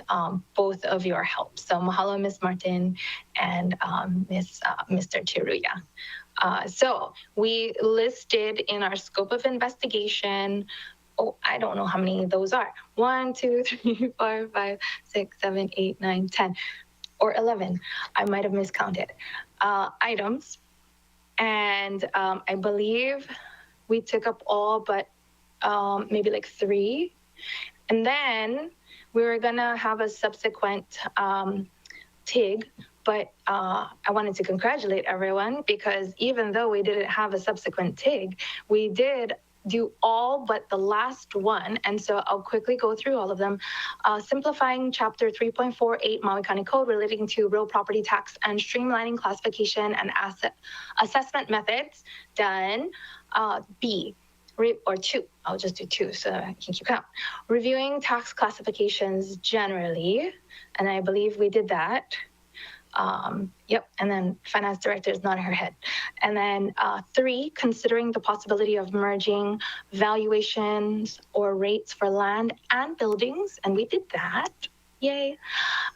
both of your help. So mahalo, Ms. Martin and Mr. Tiruya. So we listed in our scope of investigation, I don't know how many of those are. 1, 2, 3, 4, 5, 6, 7, 8, 9, 10, or 11. I might have miscounted items. And I believe we took up all but maybe like 3. And then we were gonna have a subsequent TIG, but I wanted to congratulate everyone because even though we didn't have a subsequent TIG, we did do all but the last one. And so I'll quickly go through all of them. Simplifying Chapter 3.48 Maui County Code relating to real property tax and streamlining classification and asset assessment methods, done. B, or 2, I'll just do 2 so I can keep count. Reviewing tax classifications generally, and I believe we did that. Yep, and then Finance Director is nodding her head. And then 3, considering the possibility of merging valuations or rates for land and buildings, and we did that. Yay.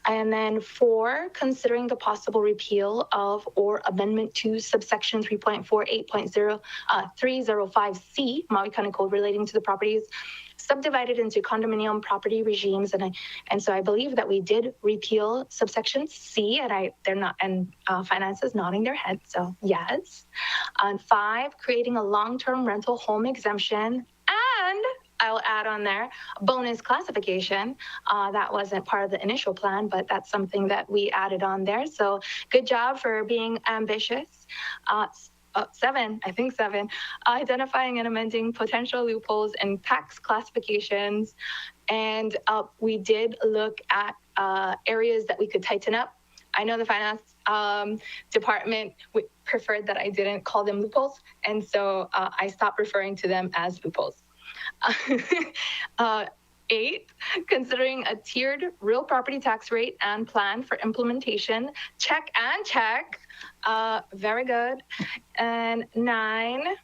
And then 4, considering the possible repeal of or amendment to subsection 3.48.305C Maui County Code relating to the properties subdivided into condominium property regimes, and so I believe that we did repeal subsection C, and they're not, and Finance is nodding their head, so yes. And 5, creating a long-term rental home exemption, and I'll add on there bonus classification. That wasn't part of the initial plan, but that's something that we added on there. So good job for being ambitious. 7, I think 7, identifying and amending potential loopholes in tax classifications. And we did look at areas that we could tighten up. I know the finance department preferred that I didn't call them loopholes, and so I stopped referring to them as loopholes. 8, considering a tiered real property tax rate and plan for implementation. Check and check. Very good. And 9,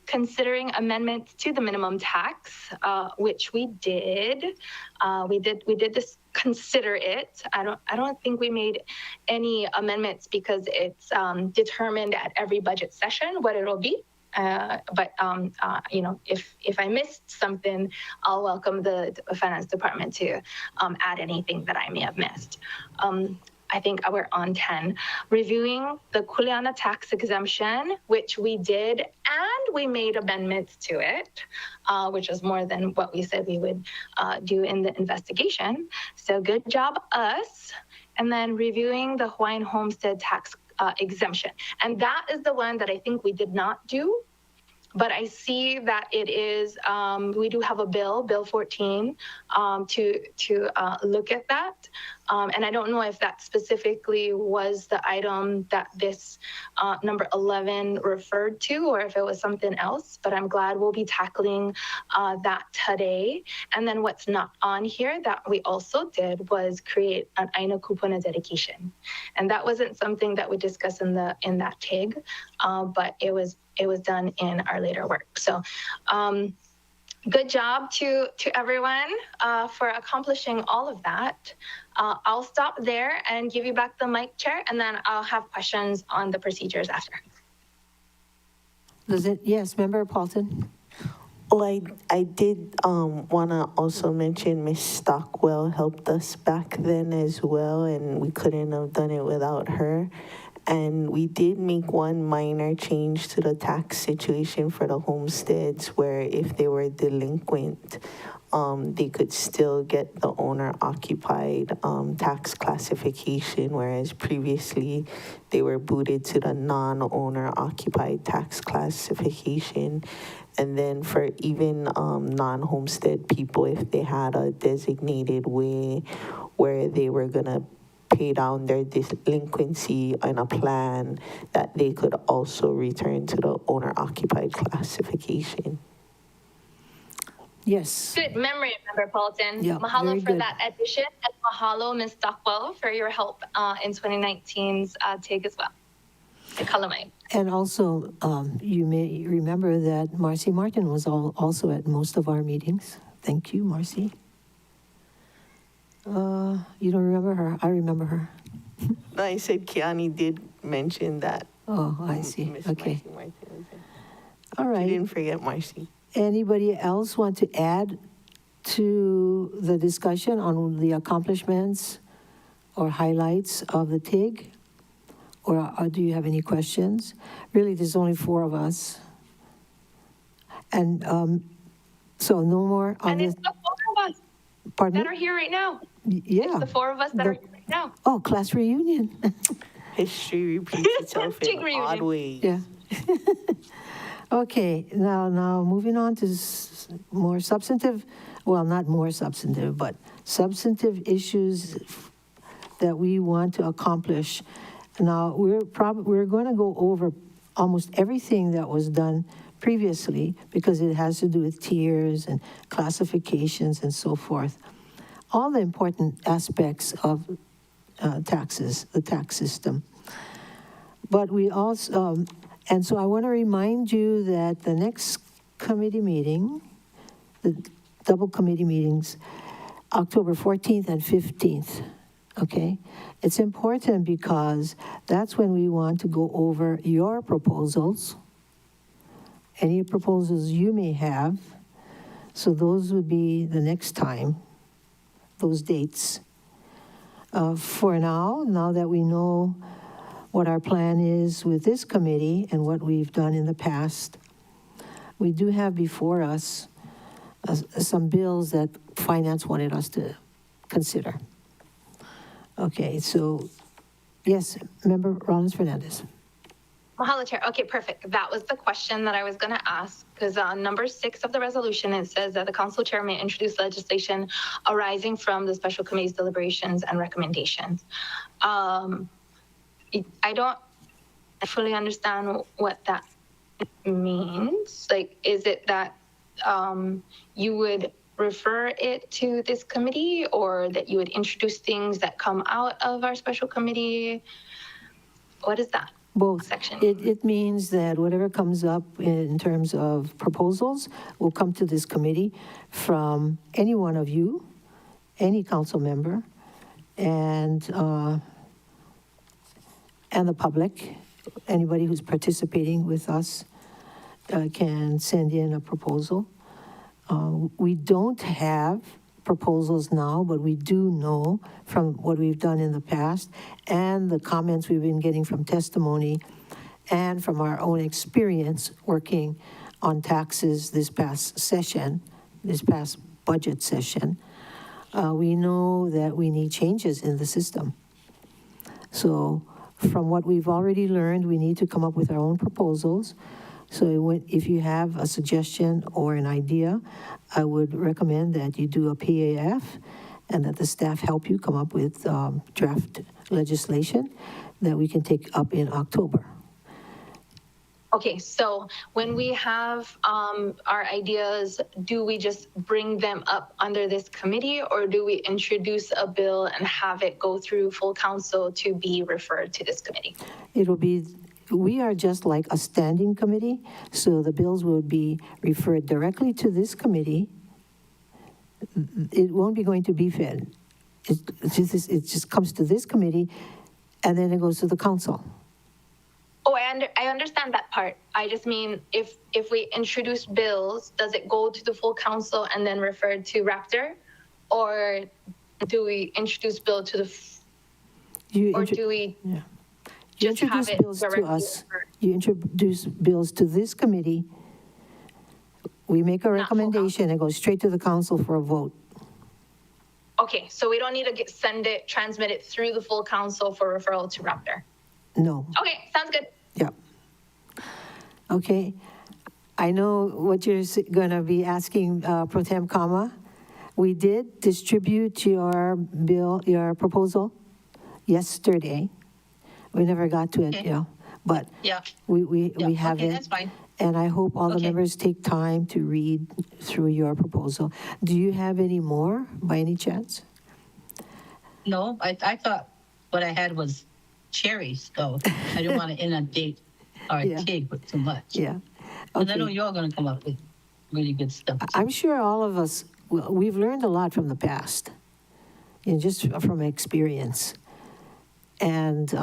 considering amendments to the minimum tax, which we did. We did this. Consider it. I don't think we made any amendments because it's determined at every budget session what it'll be. But you know, if I missed something, I'll welcome the finance department to add anything that I may have missed. I think we're on 10. Reviewing the Kuleana tax exemption, which we did, and we made amendments to it, which is more than what we said we would do in the investigation. So good job, us. And then reviewing the Hawaiian homestead tax exemption. And that is the one that I think we did not do. But I see that it is, we do have a bill, Bill 14, to look at that. And I don't know if that specifically was the item that this number 11 referred to, or if it was something else, but I'm glad we'll be tackling that today. And then what's not on here that we also did was create an Aina Kupuna dedication. And that wasn't something that we discussed in that TIG, but it was done in our later work. So good job to everyone for accomplishing all of that. I'll stop there and give you back the mic, Chair, and then I'll have questions on the procedures after. Yes, Member Paulson? Oh, I did want to also mention Miss Stockwell helped us back then as well, and we couldn't have done it without her. And we did make one minor change to the tax situation for the homesteads, where if they were delinquent, they could still get the owner-occupied tax classification, whereas previously they were booted to the non-owner-occupied tax classification. And then for even non-homestead people, if they had a designated way where they were going to pay down their delinquency on a plan, that they could also return to the owner-occupied classification. Yes. Good memory, Member Paulton. Yeah, Mahalo very for good. that addition, and mahalo, Ms. Stockwell, for your help in 2019's TIG as well. The Kalamai. And also, you may remember that Marcy Martin was also at most of our meetings. Thank you, Marcy. You don't remember her? I remember her. No, I said Kiani did mention that. Oh, I see. Miss Okay. Marcy Martin was there. All You right. didn't forget Marcy. Anybody else want to add to the discussion on the accomplishments or highlights of the TIG? Or do you have any questions? Really, there's only 4 of us. And so no more on And this, it's the 4 of us pardon that are me? here right now. Yeah. It's the 4 of us that are here right now. Oh, class reunion. History repeats itself TIG in reunion. odd ways. Yeah. Okay, now moving on to more substantive, well, not more substantive, but substantive issues that we want to accomplish. Now, we're going to go over almost everything that was done previously because it has to do with tiers and classifications and so forth. All the important aspects of taxes, the tax system. But we also, and so I want to remind you that the next committee meeting, the double committee meetings, October 14th and 15th, okay? It's important because that's when we want to go over your proposals, any proposals you may have. So those would be the next time, those dates. For now that we know what our plan is with this committee and what we've done in the past, we do have before us some bills that finance wanted us to consider. Okay, so yes, Member Rollins Fernandez. Mahalo, Chair. Okay, perfect. That was the question that I was going to ask, because on number 6 of the resolution, it says that the council chair may introduce legislation arising from the special committee's deliberations and recommendations. I don't fully understand what that means. Like, is it that you would refer it to this committee, or that you would introduce things that come out of our special committee? What is that? Both. Section. It means that whatever comes up in terms of proposals will come to this committee from any one of you, any council member, and the public. Anybody who's participating with us can send in a proposal. We don't have proposals now, but we do know from what we've done in the past and the comments we've been getting from testimony and from our own experience working on taxes this past session, this past budget session. We know that we need changes in the system. So from what we've already learned, we need to come up with our own proposals. So if you have a suggestion or an idea, I would recommend that you do a PAF and that the staff help you come up with draft legislation that we can take up in October. Okay, so when we have our ideas, do we just bring them up under this committee, or do we introduce a bill and have it go through full council to be referred to this committee? We are just like a standing committee, so the bills will be referred directly to this committee. It won't be going to BFED. It just comes to this committee, and then it goes to the council. Oh, I understand that part. I just mean if we introduce bills, does it go to the full council and then referred to Raptor, or do we introduce bill to the? Do we? Yeah. You Just have introduce it bills to directly us. referred? You introduce bills to this committee. We make a full recommendation and go straight to the council for a vote. Okay, so we don't need to transmit it through the full council for referral to Raptor. No. Okay, sounds good. Yeah. Okay. I know what you're going to be asking, Pro Tem Kama. We did distribute your bill, your proposal yesterday. We never got to it, Okay. but Yeah. we have Okay, it. that's fine. And I hope all the Okay. members take time to read through your proposal. Do you have any more by any chance? No, I thought what I had was cherries, so I didn't want to inundate our Yeah. TIG with too much. Yeah. But I know Okay. you're going to come up with really good stuff. I'm sure all of us, we've learned a lot from the past, just from experience. And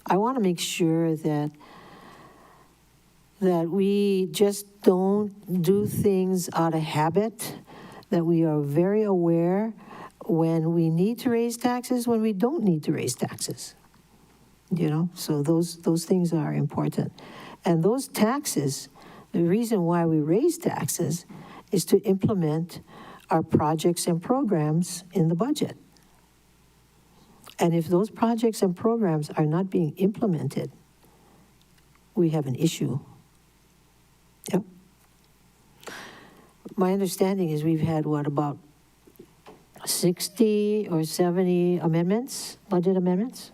I want to make sure that we just don't do things out of habit, that we are very aware when we need to raise taxes, when we don't need to raise taxes. So those things are important. And those taxes, the reason why we raise taxes is to implement our projects and programs in the budget. And if those projects and programs are not being implemented, we have an issue. Yep. My understanding is we've had, about 60 or 70 amendments, budget amendments?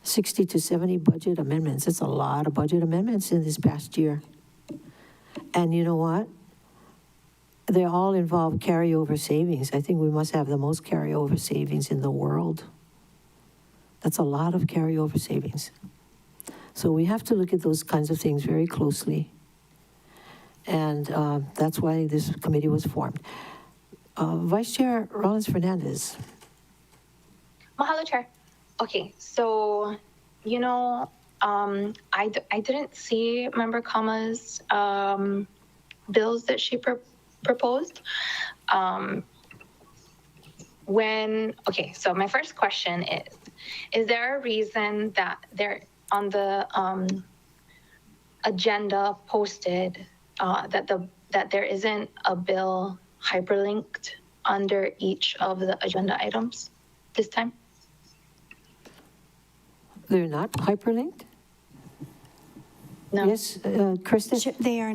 60 to 70 budget amendments. It's a lot of budget amendments in this past year. And you know what? They all involve carryover savings. I think we must have the most carryover savings in the world. That's a lot of carryover savings. So we have to look at those kinds of things very closely. And that's why this committee was formed. Vice Chair Rollins Fernandez. Mahalo, Chair. Okay, so, I didn't see Member Kama's bills that she proposed. So my first question is there a reason that they're on the agenda posted that there isn't a bill hyperlinked under each of the agenda items this time? They're not hyperlinked? No. Yes, Kristen? They are,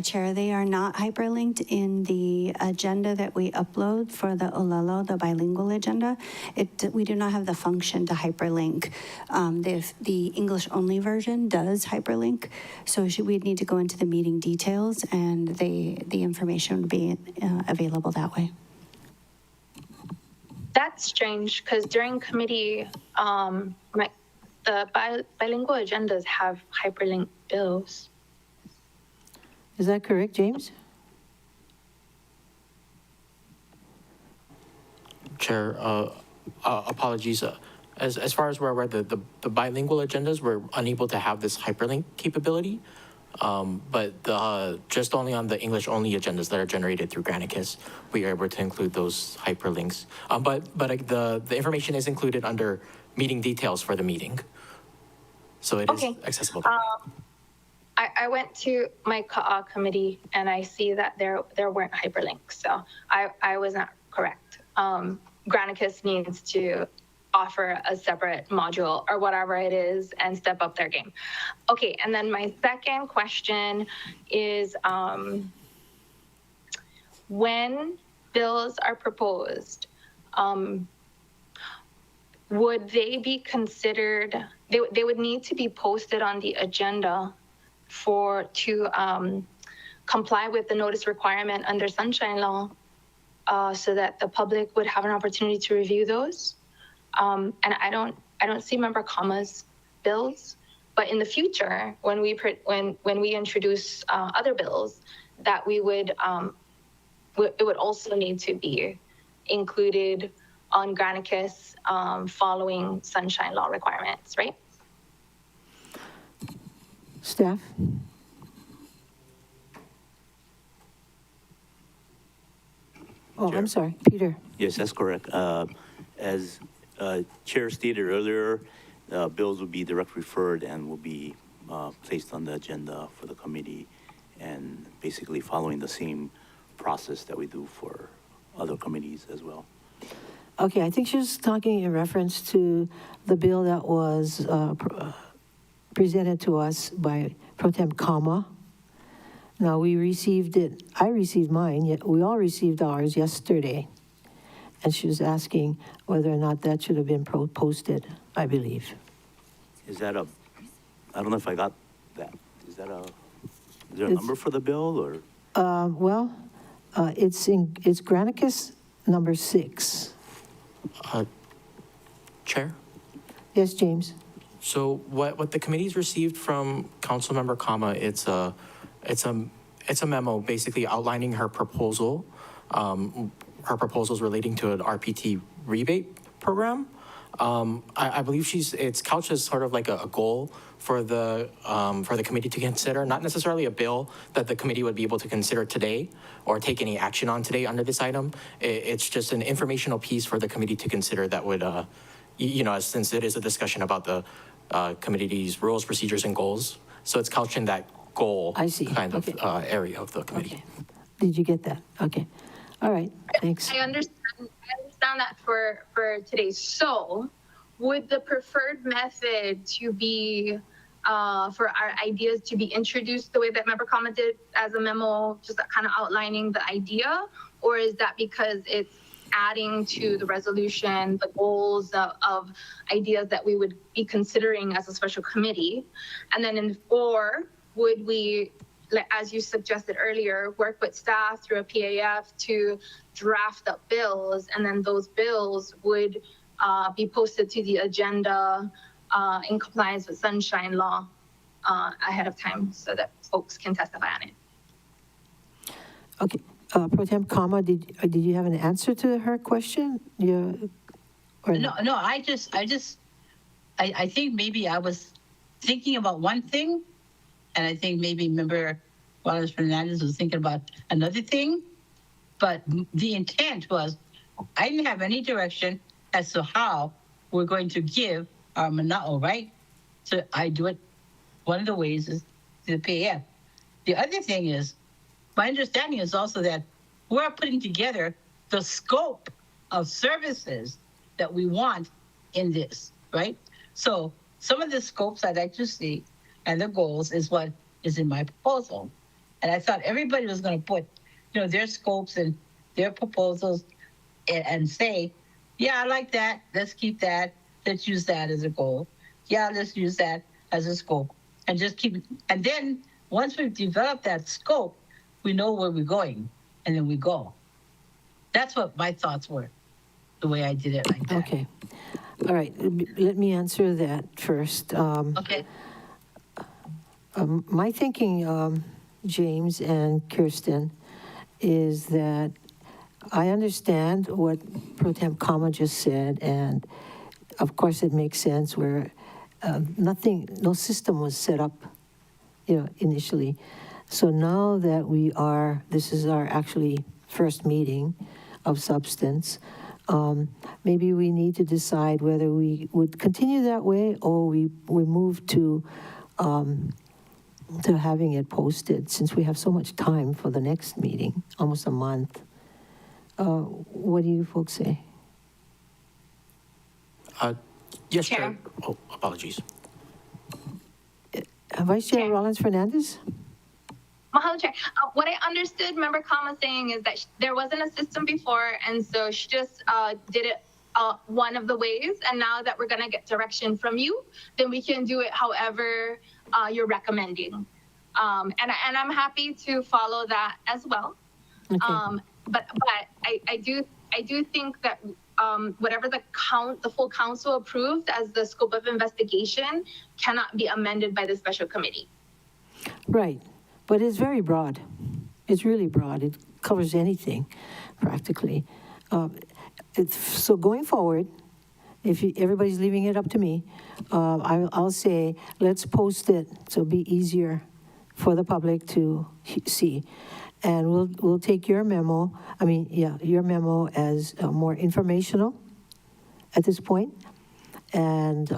Chair, they are not hyperlinked in the agenda that we upload for the Olelo, the bilingual agenda. We do not have the function to hyperlink. The English-only version does hyperlink, so we'd need to go into the meeting details, and the information would be available that way. That's strange, because during committee, the bilingual agendas have hyperlinked bills. Is that correct, James? Chair, apologies. As far as we're aware, the bilingual agendas, we're unable to have this hyperlink capability. But just only on the English-only agendas that are generated through Granicus, we are able to include those hyperlinks. But the information is included under meeting details for the meeting. So it is accessible. I went to my CAA committee and I see that there weren't hyperlinks, so I was not correct. Granicus needs to offer a separate module or whatever it is and step up their game. Okay, and then my second question is, when bills are proposed, would they be considered, they would need to be posted on the agenda to comply with the notice requirement under Sunshine Law, so that the public would have an opportunity to review those. And I don't see Member Kama's bills, but in the future, when we introduce other bills, that we would, it would also need to be included on Granicus, following Sunshine Law requirements, right? Staff? Oh, I'm sorry, Peter. Yes, that's correct. As Chair stated earlier, bills will be direct referred and will be placed on the agenda for the committee, and basically following the same process that we do for other committees as well. Okay, I think she was talking in reference to the bill that was presented to us by Pro Tem Kama. Now, we received it, I received mine, yet we all received ours yesterday. And she was asking whether or not that should have been posted, I believe. Is that a, I don't know if I got that. Is there a It's- number for the bill or? It's Granicus number 6. Chair? Yes, James? So what the committee's received from Councilmember Kama, it's a memo basically outlining her proposal, her proposals relating to an RPT rebate program. I believe it's couched as sort of like a goal for the committee to consider, not necessarily a bill that the committee would be able to consider today or take any action on today under this item. It's just an informational piece for the committee to consider that would, since it is a discussion about the committee's rules, procedures, and goals. So it's couched in that goal I see. kind of Okay. area of the committee. Okay. Did you get that? Okay. All right, thanks. I understand that for today. So would the preferred method to be for our ideas to be introduced the way that Member Kama did as a memo, just kind of outlining the idea? Or is that because it's adding to the resolution, the goals of ideas that we would be considering as a special committee? And then or would we, as you suggested earlier, work with staff through a PAF to draft up bills, and then those bills would be posted to the agenda in compliance with Sunshine Law ahead of time so that folks can testify on it? Okay, Pro Tem Kama, did you have an answer to her question? No. I think maybe I was thinking about one thing, and I think maybe Member Wallace Fernandez was thinking about another thing. But the intent was, I didn't have any direction as to how we're going to give our manao, right? So I do it, one of the ways is the PAF. The other thing is, my understanding is also that we're putting together the scope of services that we want in this, right? So some of the scopes I'd like to see and the goals is what is in my proposal. And I thought everybody was going to put, their scopes and their proposals and say, yeah, I like that. Let's keep that. Let's use that as a goal. Yeah, let's use that as a scope. And just keep it. And then once we've developed that scope, we know where we're going, and then we go. That's what my thoughts were, the way I did it like that. Okay. All right, let me answer that first. Okay. My thinking, James and Kirsten, is that I understand what Pro Tem Kama just said, and of course it makes sense where no system was set up, initially. So now that this is our actually first meeting of substance, maybe we need to decide whether we would continue that way or we move to having it posted, since we have so much time for the next meeting, almost a month. What do you folks say? Yes, Chair. Chair. Oh, apologies. Vice Chair Chair. Rollins Fernandez? Mahalo, Chair. What I understood Member Kama saying is that there wasn't a system before, and so she just did it one of the ways. And now that we're gonna get direction from you, then we can do it however you're recommending. And I'm happy to follow that as well. Okay. But I do think that whatever the full council approved as the scope of investigation cannot be amended by the special committee. Right, but it's very broad. It's really broad. It covers anything, practically. So going forward, everybody's leaving it up to me, I'll say, let's post it so it'll be easier for the public to see. And we'll take your memo, your memo as more informational at this point. And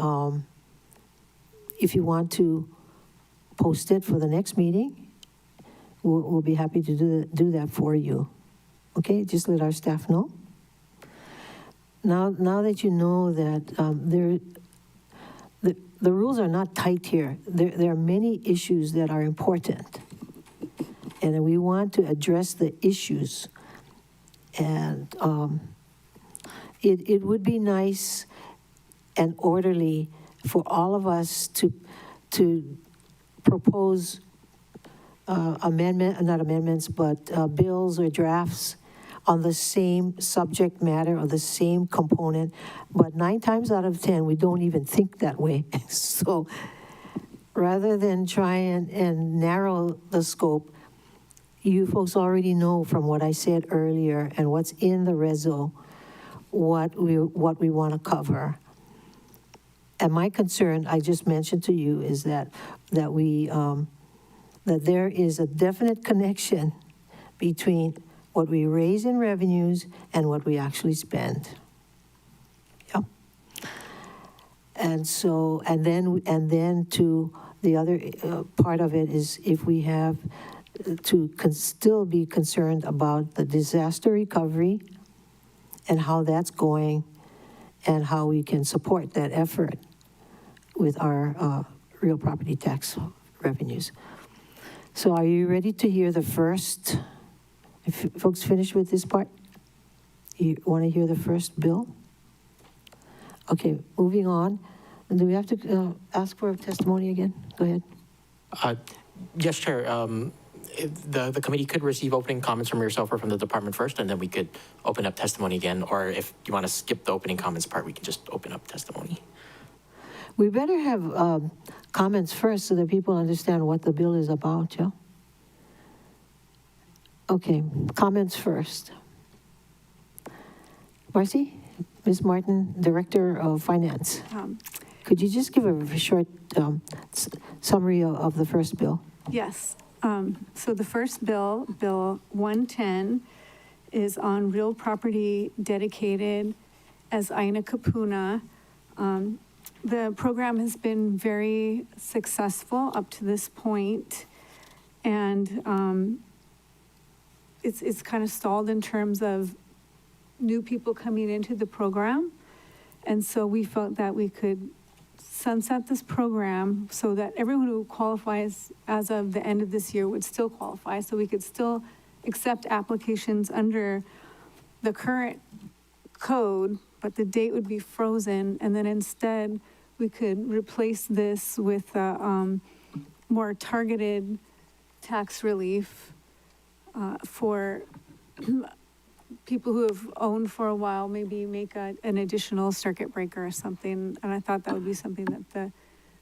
if you want to post it for the next meeting, we'll be happy to do that for you. Okay, just let our staff know. Now that you know that the rules are not tight here, there are many issues that are important. And we want to address the issues. And it would be nice and orderly for all of us to propose not amendments, but bills or drafts on the same subject matter or the same component. But 9 times out of 10, we don't even think that way. So rather than try and narrow the scope, you folks already know from what I said earlier and what's in the reso, what we want to cover. And my concern, I just mentioned to you, is that there is a definite connection between what we raise in revenues and what we actually spend. Yep. And so, and then to the other part of it is if we have to still be concerned about the disaster recovery and how that's going and how we can support that effort with our real property tax revenues. So are you ready to hear the first, if folks finish with this part? You want to hear the first bill? Okay, moving on. Do we have to ask for testimony again? Go ahead. Yes, Chair. The committee could receive opening comments from yourself or from the department first, and then we could open up testimony again. Or if you want to skip the opening comments part, we can just open up testimony. We better have comments first so that people understand what the bill is about, yeah? Okay, comments first. Marcy? Ms. Martin, Director of Finance. Could you just give a short summary of the first bill? Yes. So the first bill, Bill 110, is on real property dedicated as Aina Kapuna. The program has been very successful up to this point, and it's kind of stalled in terms of new people coming into the program. And so we felt that we could sunset this program so that everyone who qualifies as of the end of this year would still qualify. So we could still accept applications under the current code, but the date would be frozen. And then instead, we could replace this with a more targeted tax relief for people who have owned for a while, maybe make an additional circuit breaker or something. And I thought that would be something that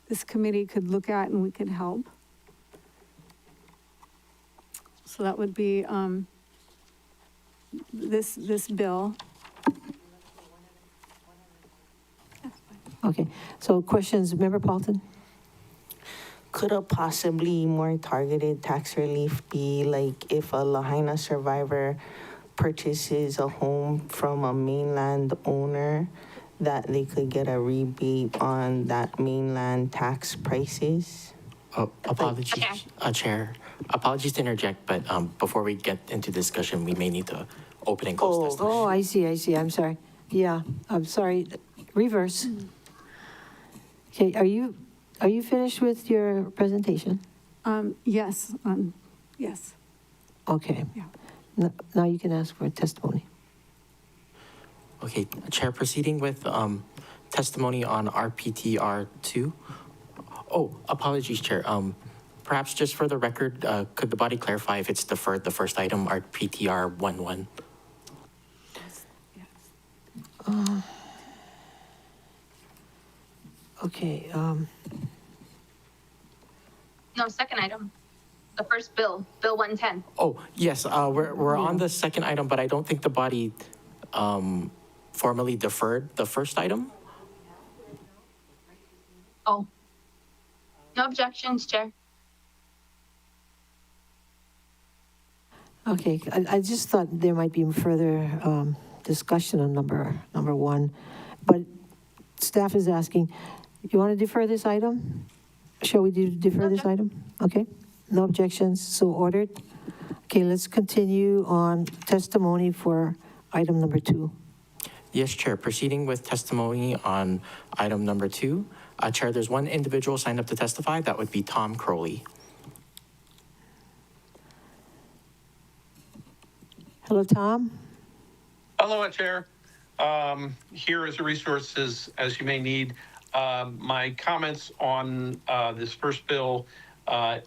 this committee could look at and we could help. So that would be this bill. Okay, so questions, Member Paulton? Could a possibly more targeted tax relief be like if a Lahaina survivor purchases a home from a mainland owner, that they could get a rebate on that mainland tax prices? Apologies, Chair. Apologies to interject, but before we get into discussion, we may need to open and close testimony. Oh, I see, I'm sorry. Yeah, I'm sorry. reverse. Okay, are you finished with your presentation? Yes, yes. Okay. Yeah. Now you can ask for testimony. Okay, Chair, proceeding with testimony on RPTR 2. Oh, apologies, Chair. Perhaps just for the record, could the body clarify if it's deferred, the first item, RPTR 11? Okay, No, second item. The first bill, Bill 110. Oh, yes, we're on the second item, but I don't think the body formally deferred the first item. Oh. No objections, Chair. okay, I just thought there might be further discussion on number one, but staff is asking, you want to defer this item? Shall we defer this item? Okay, no objections, so ordered. Okay, let's continue on testimony for item number 2. Yes, Chair, proceeding with testimony on item number 2. Chair, there's one individual signed up to testify. That would be Tom Crowley. Hello, Tom. Hello, Chair. Here is a resource as you may need. My comments on this first bill,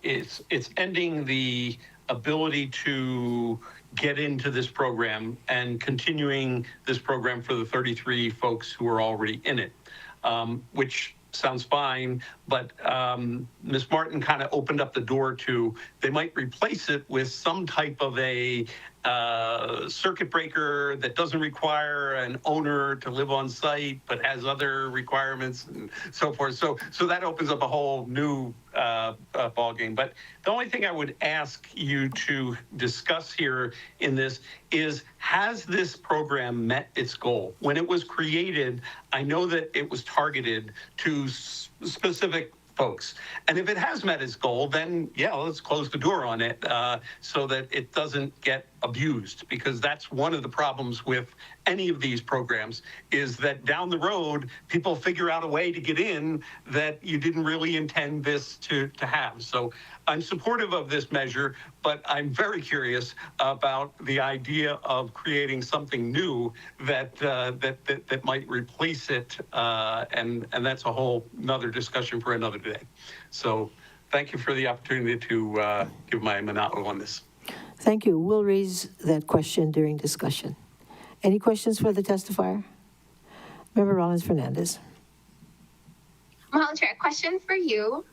it's ending the ability to get into this program and continuing this program for the 33 folks who are already in it, which sounds fine, but Ms. Martin kind of opened up the door to, they might replace it with some type of a circuit breaker that doesn't require an owner to live on site, but has other requirements and so forth. So that opens up a whole new ballgame. But the only thing I would ask you to discuss here in this is, has this program met its goal? When it was created, I know that it was targeted to specific folks. And if it has met its goal, then yeah, let's close the door on it so that it doesn't get abused, because that's one of the problems with any of these programs, is that down the road, people figure out a way to get in that you didn't really intend this to have. So I'm supportive of this measure, but I'm very curious about the idea of creating something new that might replace it, and that's a whole another discussion for another day. So thank you for the opportunity to give my manao on this. Thank you. We'll raise that question during discussion. Any questions for the testifier? Member Rollins Fernandez. Mahalo Chair, question for you.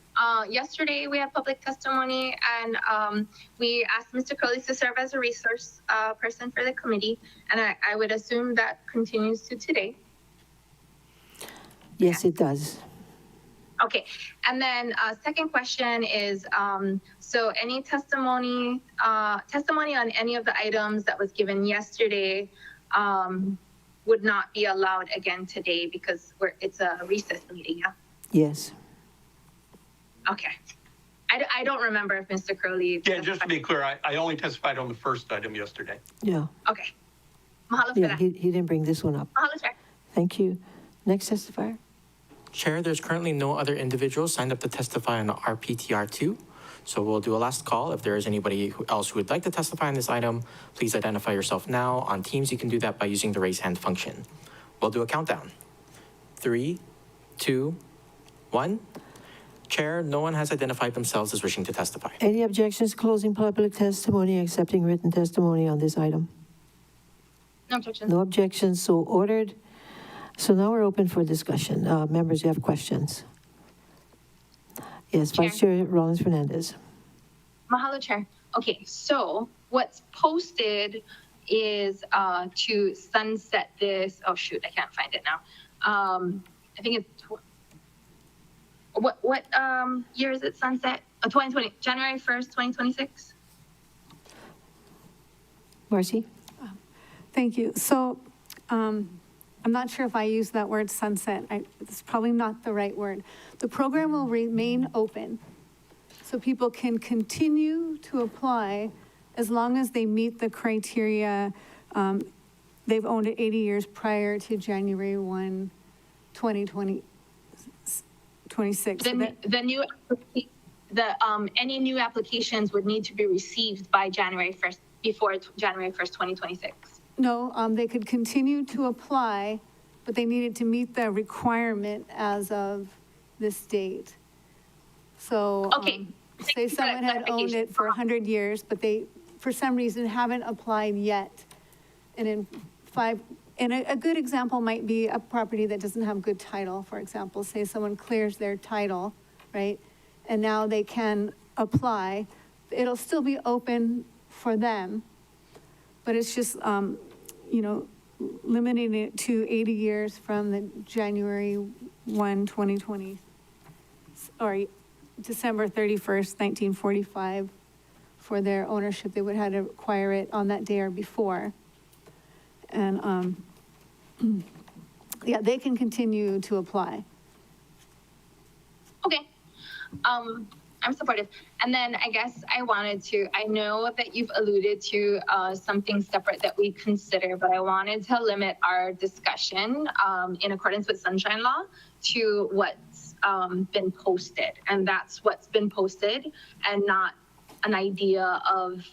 Yesterday we had public testimony, and we asked Mr. Crowley to serve as a resource person for the committee, and I would assume that continues to today. Yes, it does. Okay, and then second question is, so any testimony on any of the items that was given yesterday would not be allowed again today because it's a recess meeting, yeah? Yes. Okay. I don't remember if Mr. Crowley. Yeah, just to be clear, I only testified on the first item yesterday. Yeah. Okay. Mahalo for Yeah, that. he didn't bring this one up. Mahalo, Chair. Thank you. Next testifier. Chair, there's currently no other individuals signed up to testify on RPTR 2. So we'll do a last call. If there is anybody else who would like to testify on this item, please identify yourself now. On Teams, you can do that by using the raise hand function. We'll do a countdown. 3, 2, 1. Chair, no one has identified themselves as wishing to testify. Any objections to closing public testimony, accepting written testimony on this item? No objections. No objections, so ordered. So now we're open for discussion. Members, you have questions? Yes, Vice Chair Rollins Fernandez. Mahalo, Chair. Okay, so what's posted is to sunset this. Oh shoot, I can't find it now. I think it's what year is it sunset? 2020, January 1st, 2026. Marcy? Thank you. So I'm not sure if I used that word sunset. It's probably not the right word. The program will remain open, so people can continue to apply as long as they meet the criteria. They've owned it 80 years prior to January 1, 2026. Any new applications would need to be received by January 1st, before January 1st, 2026. No, they could continue to apply, but they needed to meet the requirement as of this date. So, Okay. say someone had owned it for 100 years, but they, for some reason, haven't applied yet. And a good example might be a property that doesn't have good title, for example. Say someone clears their title, right? And now they can apply. It'll still be open for them, but it's just, limiting it to 80 years from the January 1, 2020, or December 31st, 1945, for their ownership. They would have to acquire it on that day or before. And, yeah, they can continue to apply. Okay. I'm supportive. And then I guess I know that you've alluded to something separate that we consider, but I wanted to limit our discussion in accordance with Sunshine Law to what's been posted. And that's what's been posted, and not an idea of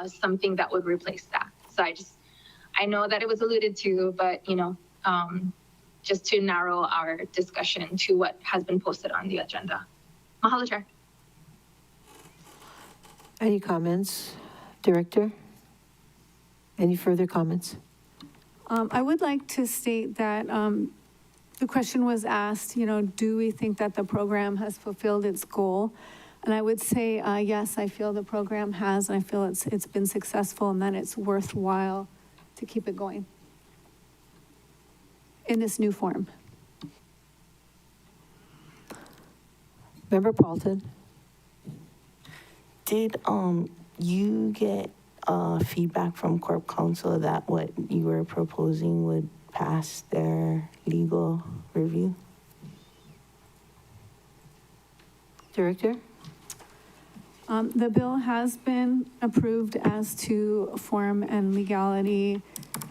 something that would replace that. So I know that it was alluded to, but, just to narrow our discussion to what has been posted on the agenda. Mahalo, Chair. Any comments, Director? Any further comments? I would like to state that the question was asked, do we think that the program has fulfilled its goal? And I would say, yes, I feel the program has, and I feel it's been successful, and that it's worthwhile to keep it going in this new form. Member Paulton? Did you get feedback from Corp Counsel that what you were proposing would pass their legal review? Director? The bill has been approved as to form and legality,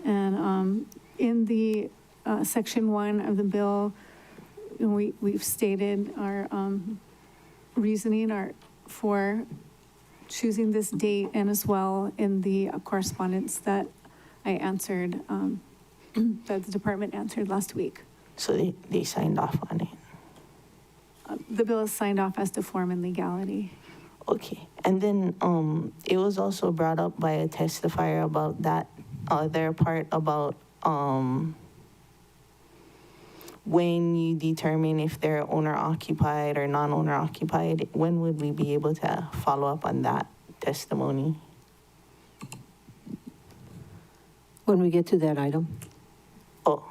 and in the section 1 of the bill, we've stated our reasoning for choosing this date, and as well in the correspondence that I answered, that the department answered last week. So they signed off on it? The bill is signed off as to form and legality. Okay. And then it was also brought up by a testifier about that other part about when you determine if they're owner occupied or non-owner occupied, when would we be able to follow up on that testimony? When we get to that item. Oh,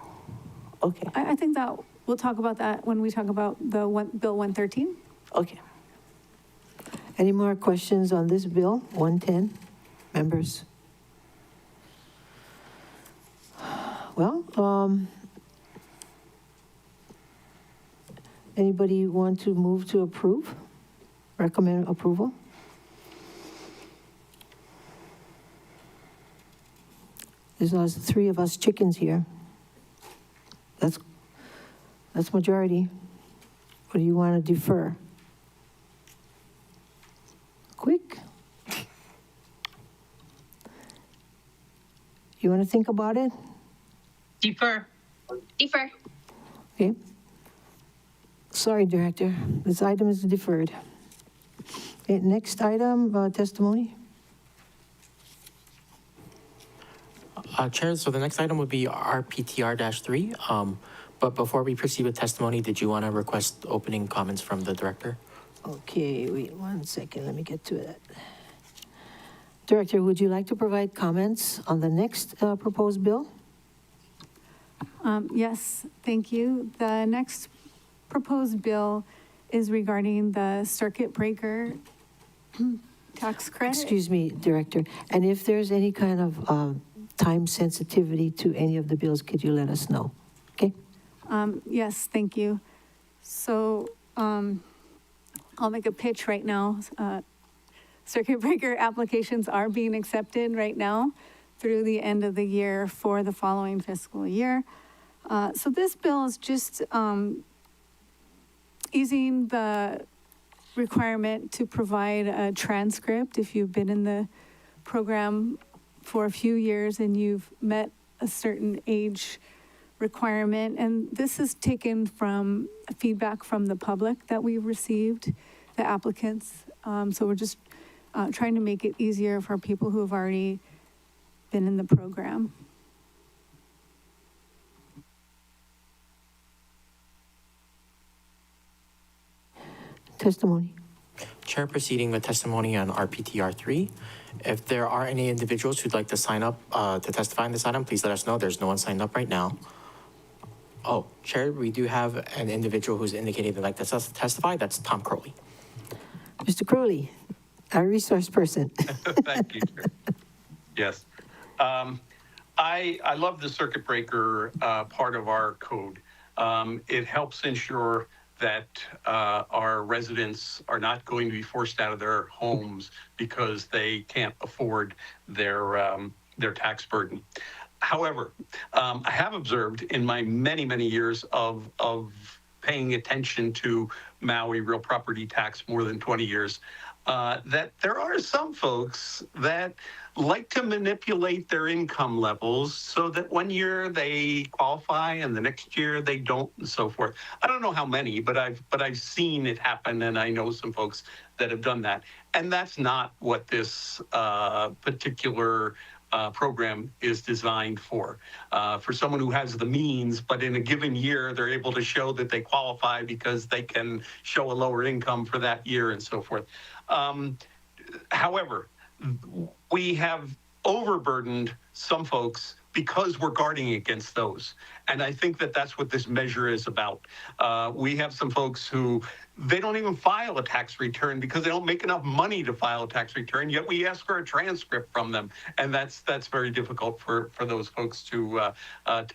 okay. I think that we'll talk about that when we talk about the Bill 113. Okay. Any more questions on this bill, 110, members? Well, anybody want to move to approve? Recommend approval? There's not 3 of us chickens here. That's majority. Or do you want to defer? Quick. You want to think about it? Defer. Okay. Sorry, Director. This item is deferred. Okay, next item, testimony. Chair, so the next item would be RPTR-3. But before we proceed with testimony, did you want to request opening comments from the director? Okay, wait 1 second. Let me get to it. Director, would you like to provide comments on the next proposed bill? Yes, thank you. The next proposed bill is regarding the circuit breaker tax credit. Excuse me, Director. And if there's any kind of time sensitivity to any of the bills, could you let us know? Okay? Yes, thank you. So I'll make a pitch right now. Circuit breaker applications are being accepted right now through the end of the year for the following fiscal year. So this bill is just easing the requirement to provide a transcript if you've been in the program for a few years and you've met a certain age requirement. And this is taken from feedback from the public that we've received, the applicants. So we're just trying to make it easier for people who have already been in the program. Testimony. Chair proceeding with testimony on RPTR 3. If there are any individuals who'd like to sign up to testify on this item, please let us know. There's no one signed up right now. Oh, Chair, we do have an individual who's indicated they'd like to testify. That's Tom Crowley. Mr. Crowley, our resource person. Thank you, Chair. Yes. I love the circuit breaker part of our code. It helps ensure that our residents are not going to be forced out of their homes because they can't afford their tax burden. However, I have observed in my many, many years of paying attention to Maui real property tax, more than 20 years, that there are some folks that like to manipulate their income levels so that one year they qualify and the next year they don't, and so forth. I don't know how many, but I've seen it happen, and I know some folks that have done that. And that's not what this particular program is designed for. For someone who has the means, but in a given year they're able to show that they qualify because they can show a lower income for that year and so forth. However, we have overburdened some folks because we're guarding against those. And I think that that's what this measure is about. We have some folks who, they don't even file a tax return because they don't make enough money to file a tax return, yet we ask for a transcript from them. And that's very difficult for those folks to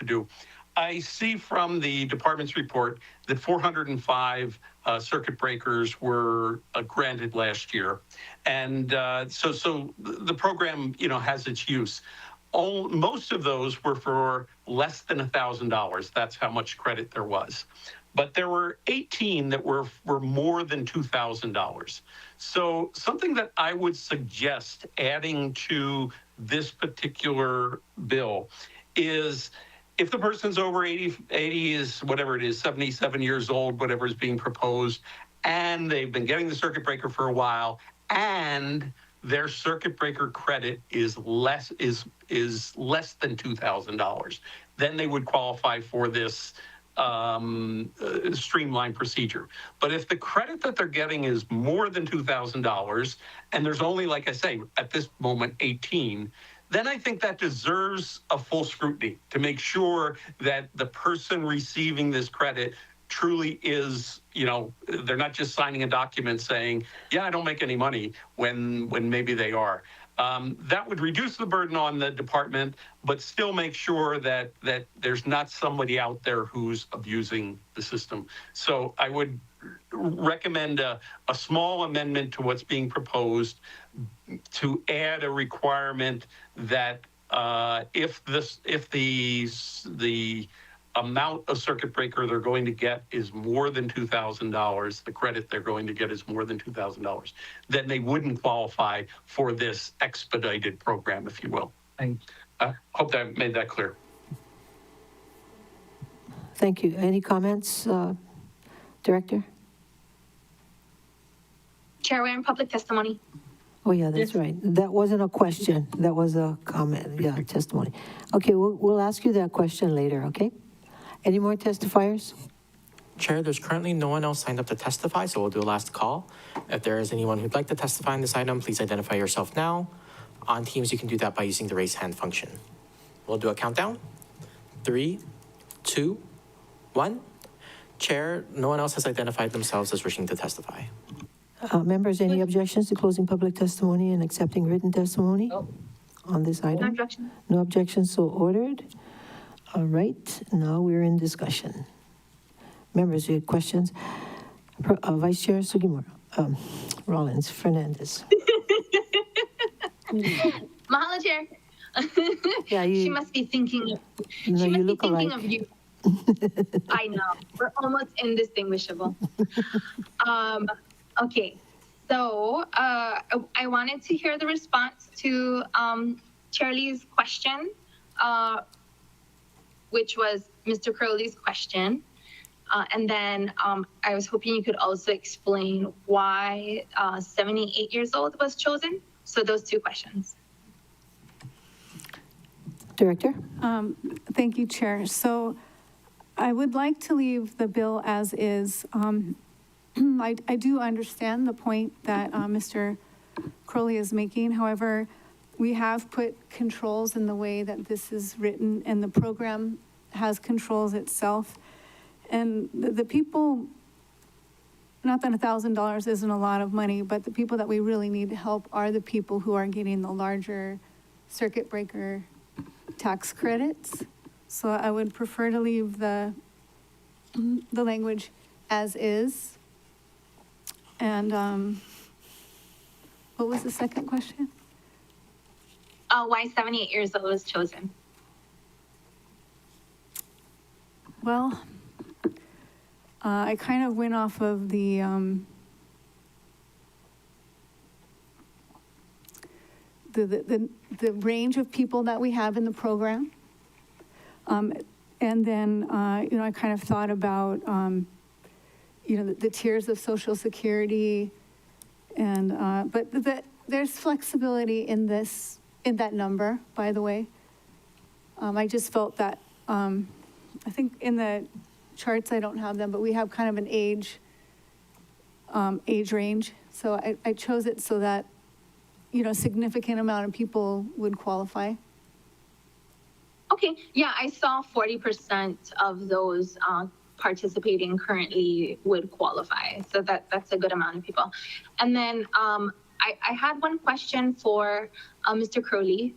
do. I see from the department's report that 405 circuit breakers were granted last year. And so the program, has its use. Most of those were for less than $1,000. That's how much credit there was. But there were 18 that were more than $2,000. So something that I would suggest adding to this particular bill is, if the person's over 80 is whatever it is, 77 years old, whatever is being proposed, and they've been getting the circuit breaker for a while, and their circuit breaker credit is less than $2,000, then they would qualify for this streamlined procedure. But if the credit that they're getting is more than $2,000, and there's only, like I say, at this moment, 18, then I think that deserves a full scrutiny to make sure that the person receiving this credit truly is, they're not just signing a document saying, yeah, I don't make any money, when maybe they are. That would reduce the burden on the department, but still make sure that there's not somebody out there who's abusing the system. So I would recommend a small amendment to what's being proposed to add a requirement that if the amount of circuit breaker they're going to get is more than $2,000, the credit they're going to get is more than $2,000, then they wouldn't qualify for this expedited program, if you will. I hope that made that clear. Thank you. Any comments, Director? Chair, we're in public testimony. Oh, yeah, that's right. That wasn't a question. That was a comment, testimony. Okay, we'll ask you that question later, okay? Any more testifiers? Chair, there's currently no one else signed up to testify, so we'll do a last call. If there is anyone who'd like to testify on this item, please identify yourself now. On Teams, you can do that by using the raise hand function. We'll do a countdown. 3, 2, 1. Chair, no one else has identified themselves as wishing to testify. Members, any objections to closing public testimony and accepting written testimony on this item? No objection. No objections, so ordered. All right, now we're in discussion. Members, you have questions? Vice Chair Sugimura, Rollins, Fernandez. Mahalo, Chair. Yeah, She must be thinking of, No, she you must be look thinking alike. of you. I know, we're almost indistinguishable. Okay, so I wanted to hear the response to Chair Lee's question, which was Mr. Crowley's question. And then I was hoping you could also explain why 78 years old was chosen. So those two questions. Director? Thank you, Chair. So I would like to leave the bill as is. I do understand the point that Mr. Crowley is making. However, we have put controls in the way that this is written, and the program has controls itself. And the people, not that $1,000 isn't a lot of money, but the people that we really need help are the people who are getting the larger circuit breaker tax credits. So I would prefer to leave the language as is. And what was the second question? Why 78 years old was chosen? Well, I kind of went off of the range of people that we have in the program. And then, I kind of thought about, the tiers of Social Security. And, but there's flexibility in that number, by the way. I just felt that, I think in the charts, I don't have them, but we have kind of an age range. So I chose it so that, a significant amount of people would qualify. Okay, yeah, I saw 40% of those participating currently would qualify. So that's a good amount of people. And then I had one question for Mr. Crowley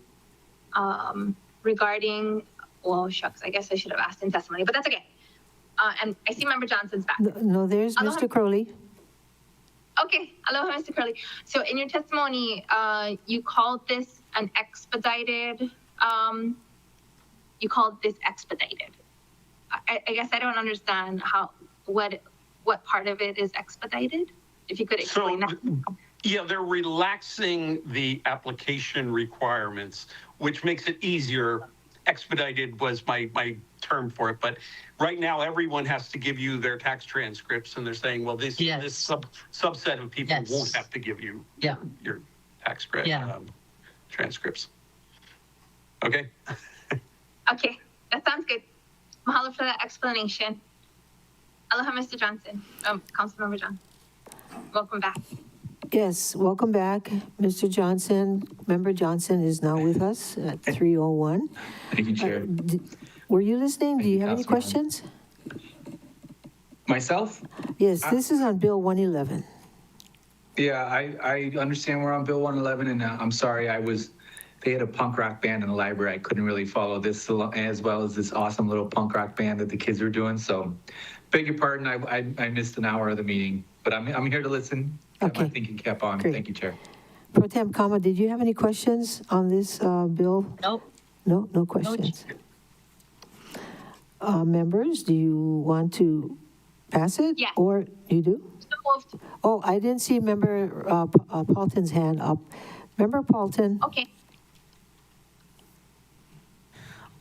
regarding, well, shucks, I guess I should have asked in testimony, but that's okay. And I see Member Johnson's back. No, there's Mr. Crowley. Okay, aloha, Mr. Curley. So in your testimony, you called this an expedited, I guess I don't understand what part of it is expedited? If you could explain that. Yeah, they're relaxing the application requirements, which makes it easier. Expedited was my term for it, but right now everyone has to give you their tax transcripts, and they're saying, well, this subset of people won't have to give you your tax transcripts. Okay. Okay, that sounds good. Mahalo for that explanation. Aloha, Mr. Johnson, Councilmember John. Welcome back. Yes, welcome back, Mr. Johnson. Member Johnson is now with us at 3:01. Thank you, Chair. Were you listening? Do you have any Councilmember. questions? Myself? Yes, this is on Bill 111. Yeah, I understand we're on Bill 111, and I'm sorry, they had a punk rock band in the library. I couldn't really follow this as well as this awesome little punk rock band that the kids were doing. So beg your pardon, I missed an hour of the meeting, but I'm here to listen. Okay. My thinking cap on. Great. Thank you, Chair. Pro Tem Kama, did you have any questions on this bill? Nope. No questions. Members, do you want to pass it? Yes. Or you do? So moved. Oh, I didn't see Member Paulton's hand up. Member Paulton? Okay.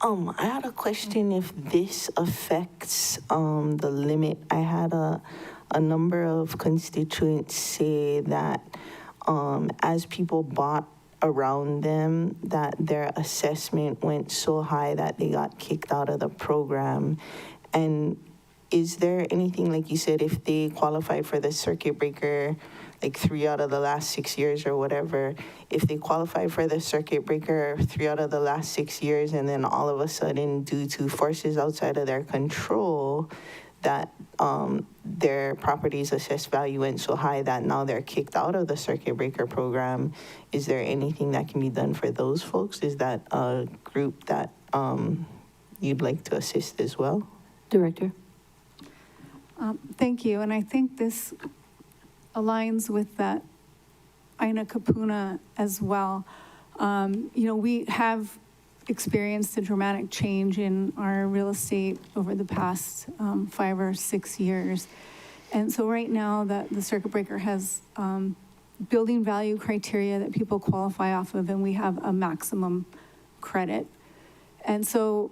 I had a question if this affects the limit. I had a number of constituents say that as people bought around them, that their assessment went so high that they got kicked out of the program. And is there anything, like you said, if they qualify for the circuit breaker, like 3 out of the last 6 years or whatever, if they qualify for the circuit breaker 3 out of the last 6 years, and then all of a sudden, due to forces outside of their control, that their property's assessed value went so high that now they're kicked out of the circuit breaker program, is there anything that can be done for those folks? Is that a group that you'd like to assist as well? Director? Thank you, and I think this aligns with that Aina Kapuna as well. We have experienced a dramatic change in our real estate over the past 5 or 6 years. And so right now, the circuit breaker has building value criteria that people qualify off of, and we have a maximum credit. And so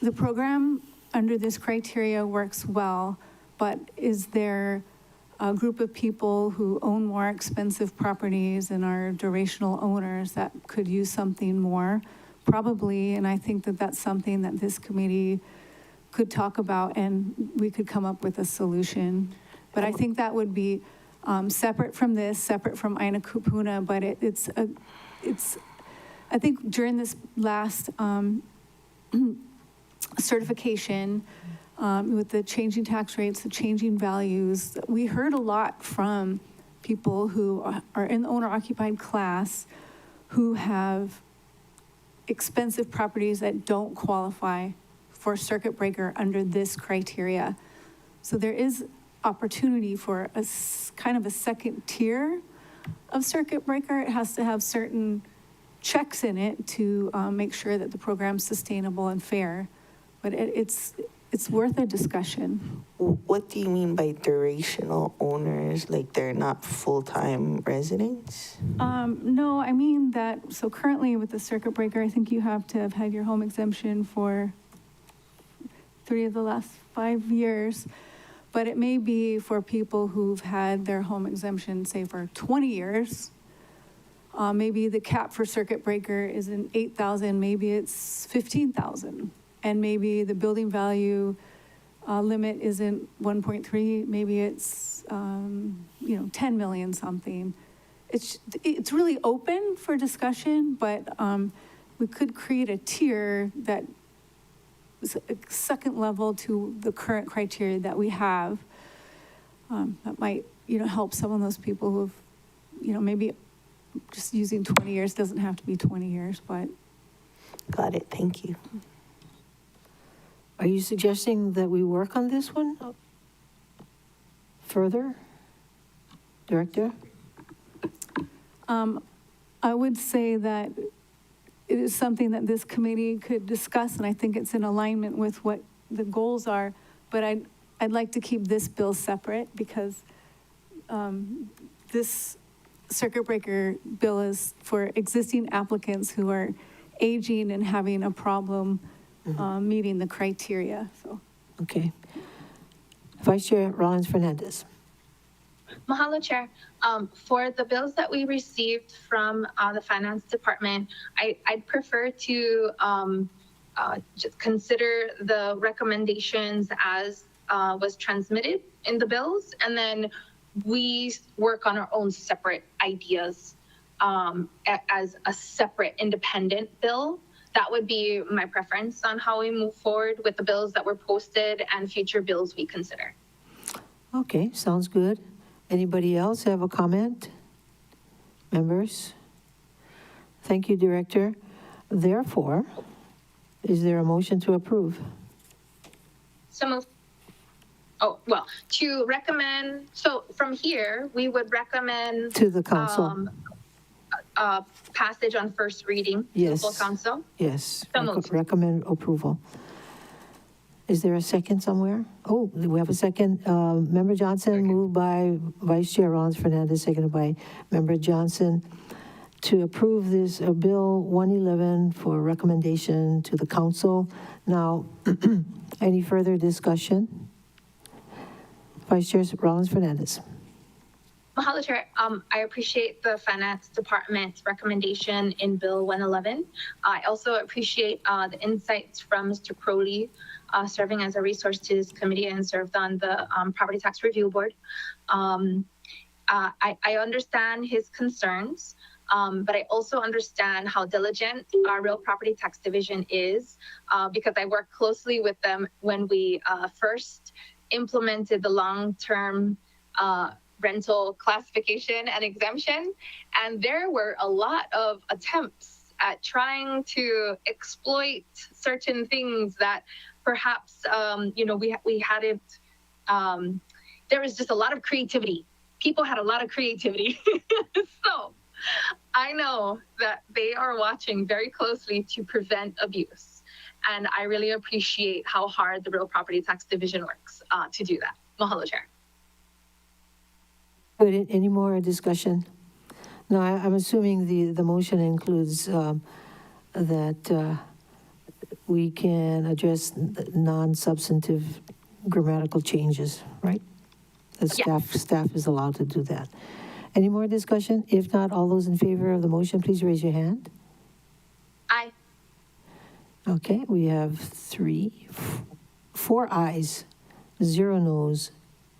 the program under this criteria works well, but is there a group of people who own more expensive properties and are durational owners that could use something more? Probably, and I think that that's something that this committee could talk about, and we could come up with a solution. But I think that would be separate from this, separate from Aina Kupuna, but it's I think during this last certification, with the changing tax rates, the changing values, we heard a lot from people who are in the owner-occupied class who have expensive properties that don't qualify for circuit breaker under this criteria. So there is opportunity for a kind of a second tier of circuit breaker. It has to have certain checks in it to make sure that the program's sustainable and fair. But it's worth a discussion. What do you mean by durational owners? Like they're not full-time residents? No, I mean that, so currently with the circuit breaker, I think you have to have had your home exemption for 3 of the last 5 years. But it may be for people who've had their home exemption, say, for 20 years. Maybe the cap for circuit breaker isn't 8,000, maybe it's 15,000. And maybe the building value limit isn't 1.3, maybe it's 10 million something. It's really open for discussion, but we could create a tier that is a second level to the current criteria that we have. That might help some of those people who have maybe just using 20 years, doesn't have to be 20 years, but. Got it, thank you. Are you suggesting that we work on this one further, Director? I would say that it is something that this committee could discuss, and I think it's in alignment with what the goals are, but I'd like to keep this bill separate because this circuit breaker bill is for existing applicants who are aging and having a problem meeting the criteria, so. Okay. Vice Chair Rollins Fernandez. Mahalo, Chair. For the bills that we received from the Finance Department, I'd prefer to just consider the recommendations as was transmitted in the bills, and then we work on our own separate ideas as a separate independent bill. That would be my preference on how we move forward with the bills that were posted and future bills we consider. Okay, sounds good. Anybody else have a comment? Members? Thank you, Director. Therefore, is there a motion to approve? So moved. Oh, well, to recommend, so from here, we would recommend To the council. Passage on first reading to the Yes. full council. Yes. So moved. Recommend approval. Is there a second somewhere? Oh, we have a second. Member Johnson, moved by Vice Chair Rollins Fernandez, seconded by Member Johnson, to approve this Bill 111 for recommendation to the council. Now, any further discussion? Vice Chair Rollins Fernandez. Mahalo, Chair. I appreciate the Finance Department's recommendation in Bill 111. I also appreciate the insights from Mr. Crowley, serving as a resource to this committee and served on the Property Tax Review Board. I understand his concerns, but I also understand how diligent our Real Property Tax Division is, because I worked closely with them when we first implemented the long-term rental classification and exemption. And there were a lot of attempts at trying to exploit certain things that perhaps, we hadn't, there was just a lot of creativity. People had a lot of creativity. So I know that they are watching very closely to prevent abuse. And I really appreciate how hard the Real Property Tax Division works to do that. Mahalo, Chair. Good. Any more discussion? No, I'm assuming the motion includes that we can address non-substantive grammatical changes, right? The staff is allowed to do that. Any more discussion? If not, all those in favor of the motion, please raise your hand. Aye. Okay, we have 4 ayes, 0 noes.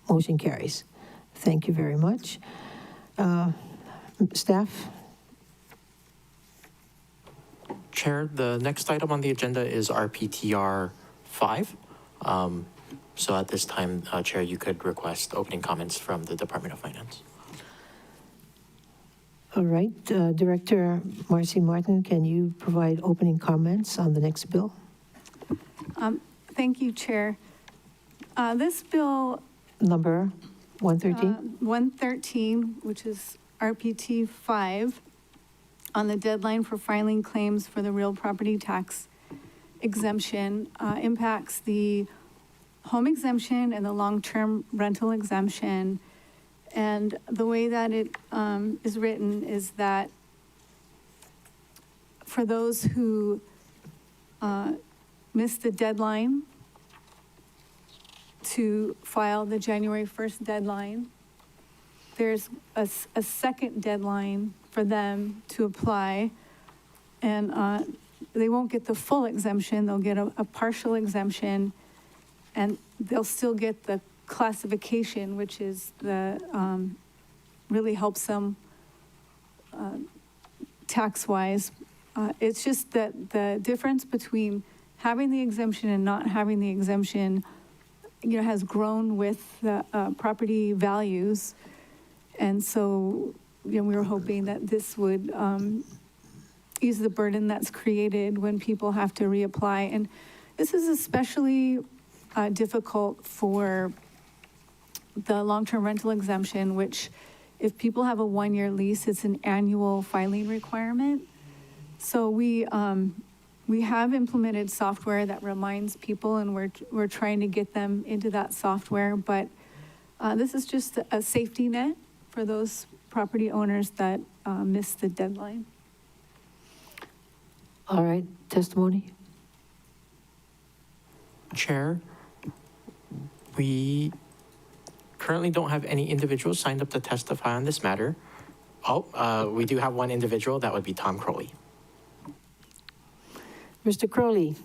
Motion carries. Thank you very much. Staff? Chair, the next item on the agenda is RPTR 5. So at this time, Chair, you could request opening comments from the Department of Finance. All right, Director Marcy Martin, can you provide opening comments on the next bill? Thank you, Chair. This bill Number 113? 113, which is RPT 5, on the deadline for filing claims for the real property tax exemption, impacts the home exemption and the long-term rental exemption. And the way that it is written is that for those who missed the deadline to file the January 1st deadline, there's a second deadline for them to apply. And they won't get the full exemption, they'll get a partial exemption, and they'll still get the classification, which is the really helps them tax-wise. It's just that the difference between having the exemption and not having the exemption, has grown with the property values. And so, we were hoping that this would ease the burden that's created when people have to reapply. And this is especially difficult for the long-term rental exemption, which if people have a 1-year lease, it's an annual filing requirement. So we have implemented software that reminds people, and we're trying to get them into that software. But this is just a safety net for those property owners that missed the deadline. All right, testimony? Chair, we currently don't have any individuals signed up to testify on this matter. We do have one individual. That would be Tom Crowley. Mr. Crowley?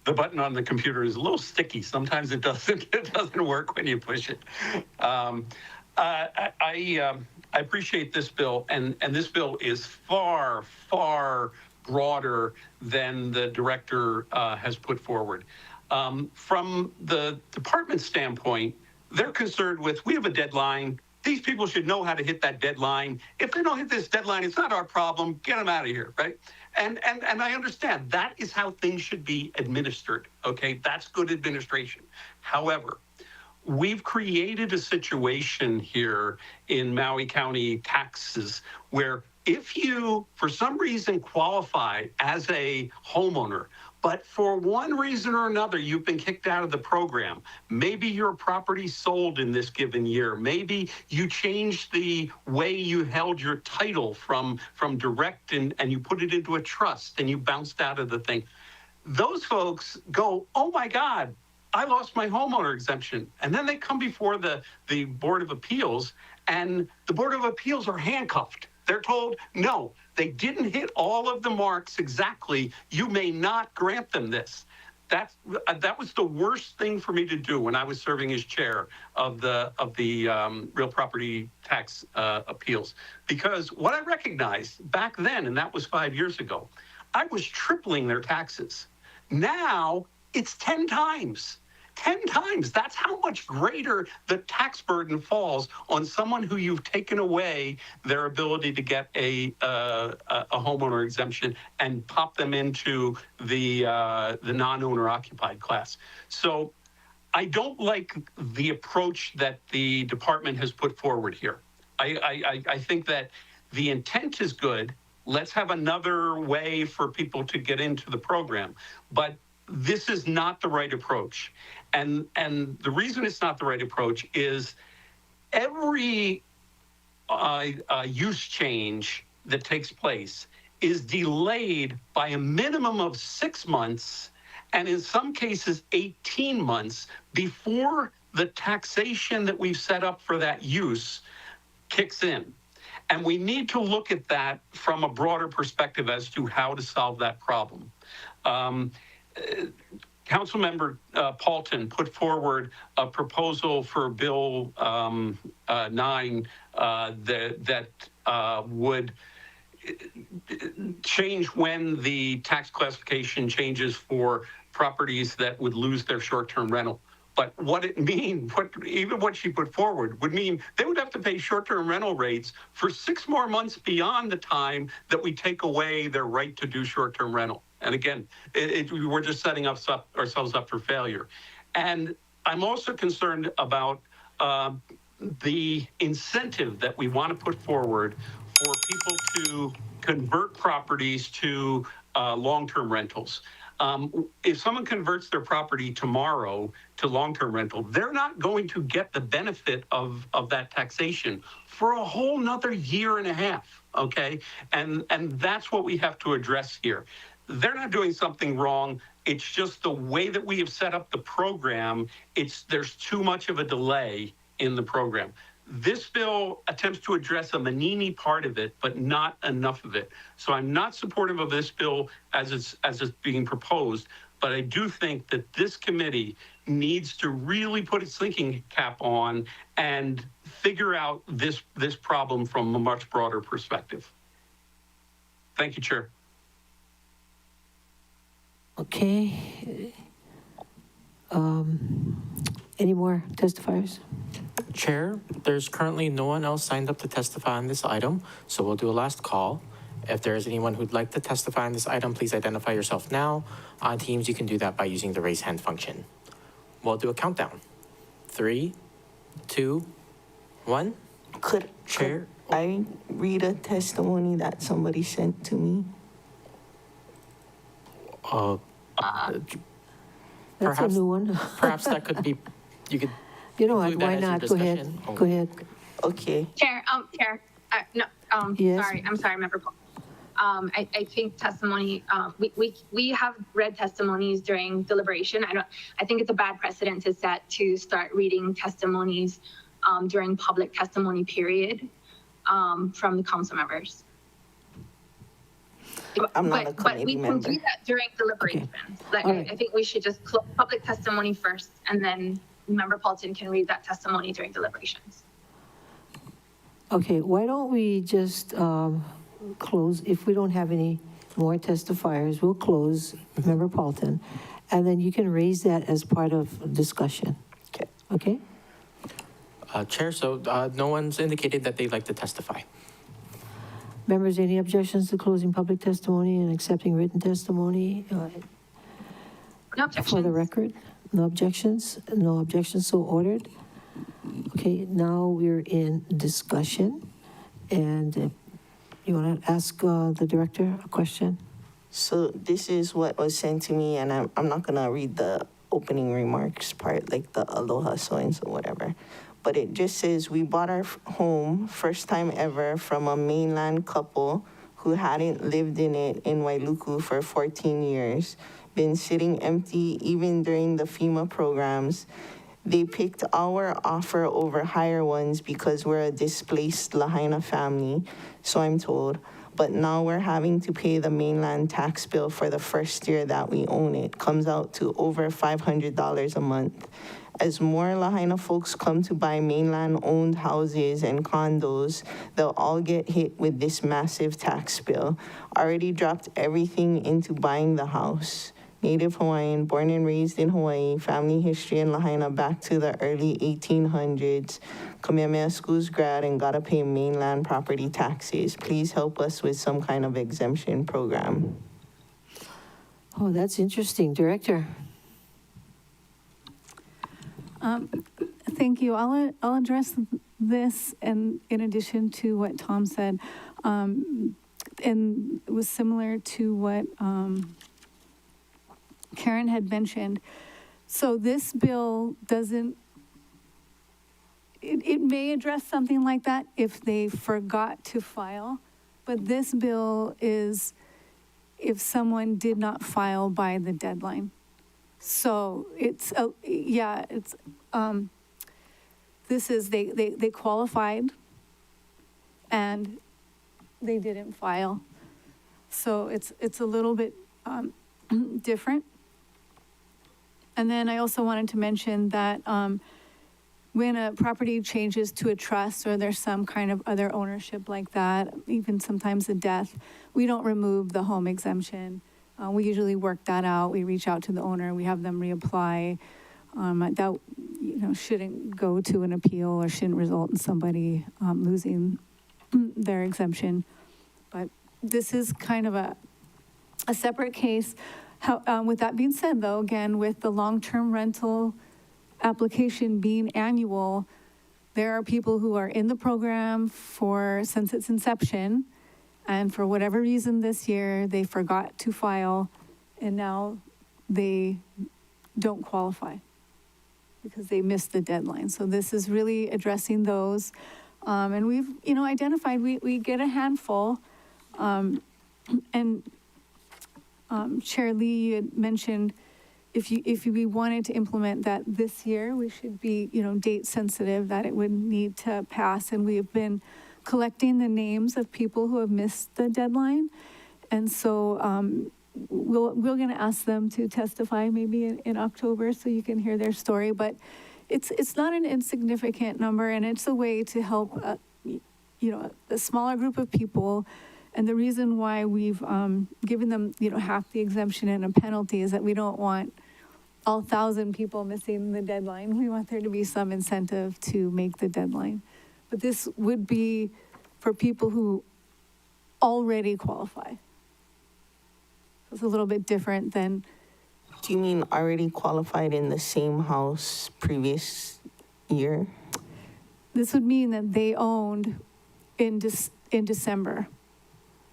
The button on the computer is a little sticky. Sometimes it doesn't work when you push it. I appreciate this bill, and this bill is far, far broader than the director has put forward. From the department standpoint, they're concerned with, we have a deadline. These people should know how to hit that deadline. If they don't hit this deadline, it's not our problem. Get them out of here, right? And I understand that is how things should be administered, okay? That's good administration. However, we've created a situation here in Maui County taxes where if you, for some reason, qualify as a homeowner, but for one reason or another, you've been kicked out of the program. Maybe your property sold in this given year. Maybe you changed the way you held your title from direct and you put it into a trust and you bounced out of the thing. Those folks go, oh my God, I lost my homeowner exemption. And then they come before the Board of Appeals, and the Board of Appeals are handcuffed. They're told, no, they didn't hit all of the marks exactly. You may not grant them this. That was the worst thing for me to do when I was serving as chair of the real property tax appeals. Because what I recognized back then, and that was 5 years ago, I was tripling their taxes. Now it's 10 times. 10 times. That's how much greater the tax burden falls on someone who you've taken away their ability to get a homeowner exemption and pop them into the non-owner occupied class. So I don't like the approach that the department has put forward here. I think that the intent is good. Let's have another way for people to get into the program. But this is not the right approach. And the reason it's not the right approach is every use change that takes place is delayed by a minimum of 6 months, and in some cases 18 months before the taxation that we've set up for that use kicks in. And we need to look at that from a broader perspective as to how to solve that problem. Councilmember Paulton put forward a proposal for Bill 9 that would change when the tax classification changes for properties that would lose their short-term rental. But what it means, even what she put forward, would mean they would have to pay short-term rental rates for 6 more months beyond the time that we take away their right to do short-term rental. And again, we're just setting ourselves up for failure. And I'm also concerned about the incentive that we want to put forward for people to convert properties to long-term rentals. If someone converts their property tomorrow to long-term rental, they're not going to get the benefit of that taxation for a whole nother year and a half, okay? And that's what we have to address here. They're not doing something wrong. It's just the way that we have set up the program, there's too much of a delay in the program. This bill attempts to address a Manini part of it, but not enough of it. So I'm not supportive of this bill as it's being proposed, but I do think that this committee needs to really put its thinking cap on and figure out this problem from a much broader perspective. Thank you, Chair. Okay. Any more testifiers? Chair, there's currently no one else signed up to testify on this item, so we'll do a last call. If there is anyone who'd like to testify on this item, please identify yourself now. On Teams, you can do that by using the raise hand function. We'll do a countdown. 3, 2, 1. Could I read a testimony that somebody sent to me? That's a new one. Perhaps that could be, you could You know what, include that why as your not? Go ahead, discussion. go ahead. Okay. Chair, no, Yes. sorry, I'm sorry, Member Paul. I think testimony, we have read testimonies during deliberation. I think it's a bad precedent to set to start reading testimonies during public testimony period from the council members. I'm not a But we committee can member. do that during deliberations. Like, All right. I think we should just close public testimony first, and then Member Paulton can read that testimony during deliberations. Okay, why don't we just close, if we don't have any more testifiers, we'll close Member Paulton, and then you can raise that as part of discussion. Okay. Okay? Chair, so no one's indicated that they'd like to testify. Members, any objections to closing public testimony and accepting written testimony No for objections. the record? No objections? No objections, so ordered. Okay, now we're in discussion, and you want to ask the director a question? So this is what was sent to me, and I'm not gonna read the opening remarks part, like the aloha signs or whatever. But it just says, we bought our home, first time ever, from a mainland couple who hadn't lived in it in Wailuku for 14 years, been sitting empty even during the FEMA programs. They picked our offer over higher ones because we're a displaced Lahaina family, so I'm told. But now we're having to pay the mainland tax bill for the first year that we own it. Comes out to over $500 a month. As more Lahaina folks come to buy mainland-owned houses and condos, they'll all get hit with this massive tax bill. Already dropped everything into buying the house. Native Hawaiian, born and raised in Hawaii, family history in Lahaina back to the early 1800s. Kamehameha Schools grad and gotta pay mainland property taxes. Please help us with some kind of exemption program. Oh, that's interesting. Director? Thank you. I'll address this, and in addition to what Tom said, And it was similar to what Karen had mentioned. So this bill doesn't, it may address something like that if they forgot to file, but this bill is if someone did not file by the deadline. So it's, this is, they qualified and they didn't file. So it's a little bit different. And then I also wanted to mention that when a property changes to a trust or there's some kind of other ownership like that, even sometimes a death, we don't remove the home exemption. We usually work that out. We reach out to the owner, we have them reapply. That, shouldn't go to an appeal or shouldn't result in somebody losing their exemption. But this is kind of a separate case. With that being said, though, again, with the long-term rental application being annual, there are people who are in the program since its inception, and for whatever reason this year, they forgot to file, and now they don't qualify because they missed the deadline. So this is really addressing those. And we've, identified, we get a handful. And Chair Lee, you had mentioned if we wanted to implement that this year, we should be, date sensitive, that it would need to pass. And we have been collecting the names of people who have missed the deadline. And so we're going to ask them to testify maybe in October so you can hear their story. But it's not an insignificant number, and it's a way to help, a smaller group of people. And the reason why we've given them, half the exemption and a penalty is that we don't want all 1,000 people missing the deadline. We want there to be some incentive to make the deadline. But this would be for people who already qualify. It's a little bit different than. Do you mean already qualified in the same house previous year? This would mean that they owned in December.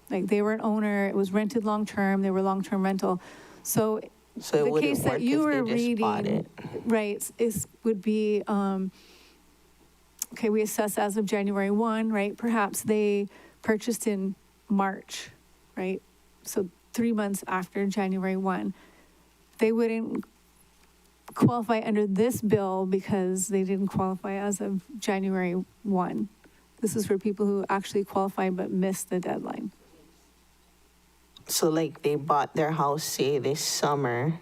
Like they were an owner, it was rented long-term, they were long-term rental. So it the case that you were reading, right, would be, okay, we assess as of January 1, right? Perhaps they purchased in March, right? So 3 months after January 1. They wouldn't qualify under this bill because they didn't qualify as of January 1. This is for people who actually qualify but missed the deadline. So like they bought their house, say, this summer,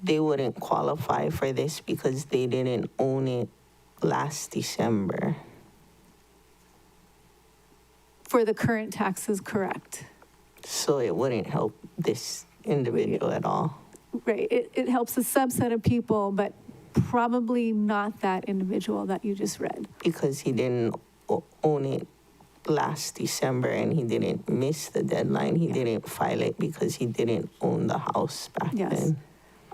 they wouldn't qualify for this because they didn't own it last December. For the current taxes, correct. So it wouldn't help this individual at all. Right, it helps a subset of people, but probably not that individual that you just read. Because he didn't own it last December and he didn't miss the deadline. He didn't file it because he didn't own the house back then.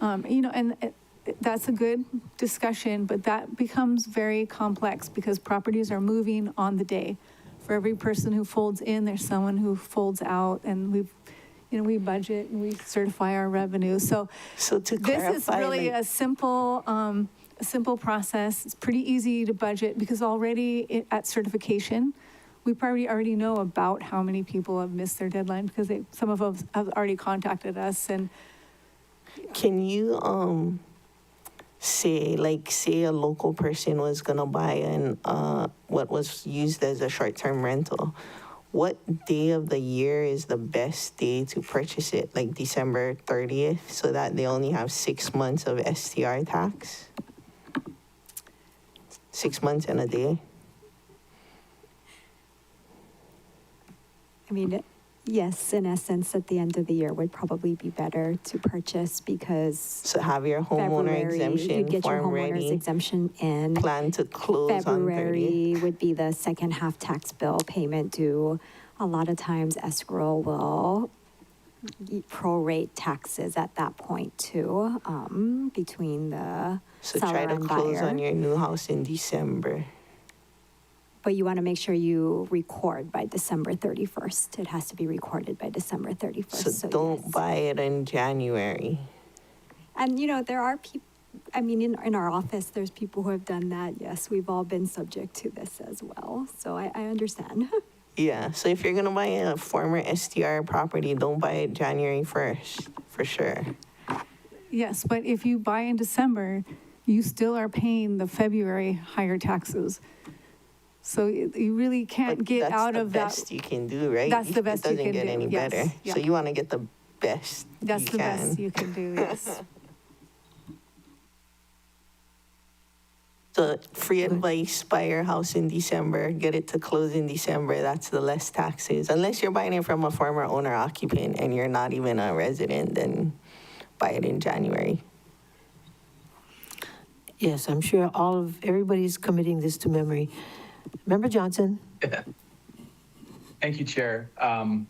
And that's a good discussion, but that becomes very complex because properties are moving on the day. For every person who folds in, there's someone who folds out, and we budget and we certify our revenue. So to clarify, this is really a simple process. It's pretty easy to budget because already at certification, we probably already know about how many people have missed their deadline because some of them have already contacted us. And can you say a local person was gonna buy what was used as a short-term rental? What day of the year is the best day to purchase it? Like December 30th, so that they only have 6 months of STR tax? 6 months and a day? I mean, yes, in essence, at the end of the year would probably be better to purchase because. So have your homeowner exemption you get your form homeowner's ready. exemption in. Plan to close on 30th. February would be the second half tax bill payment due. A lot of times escrow will prorate taxes at that point too, between the So seller try to and close buyer. on your new house in December. but you want to make sure you record by December 31st. It has to be recorded by December 31st. So don't buy it in January. And, you know, there are people, I mean, in our office, there's people who have done that. Yes, we've all been subject to this as well. So I understand. Yeah, so if you're gonna buy a former STR property, don't buy it January 1st, for sure. Yes, but if you buy in December, you still are paying the February higher taxes. So you really can't But get out of that. That's the best you can do, right? That's the best you can It doesn't get do, any yes, better. yeah. So you wanna get the best That's you the can. best you can do, yes. So free advice, buy your house in December, get it to close in December, that's the less taxes. Unless you're buying it from a former owner occupant and you're not even a resident, then buy it in January. Yes, I'm sure everybody's committing this to memory. Member Johnson? Thank you, Chair. I'll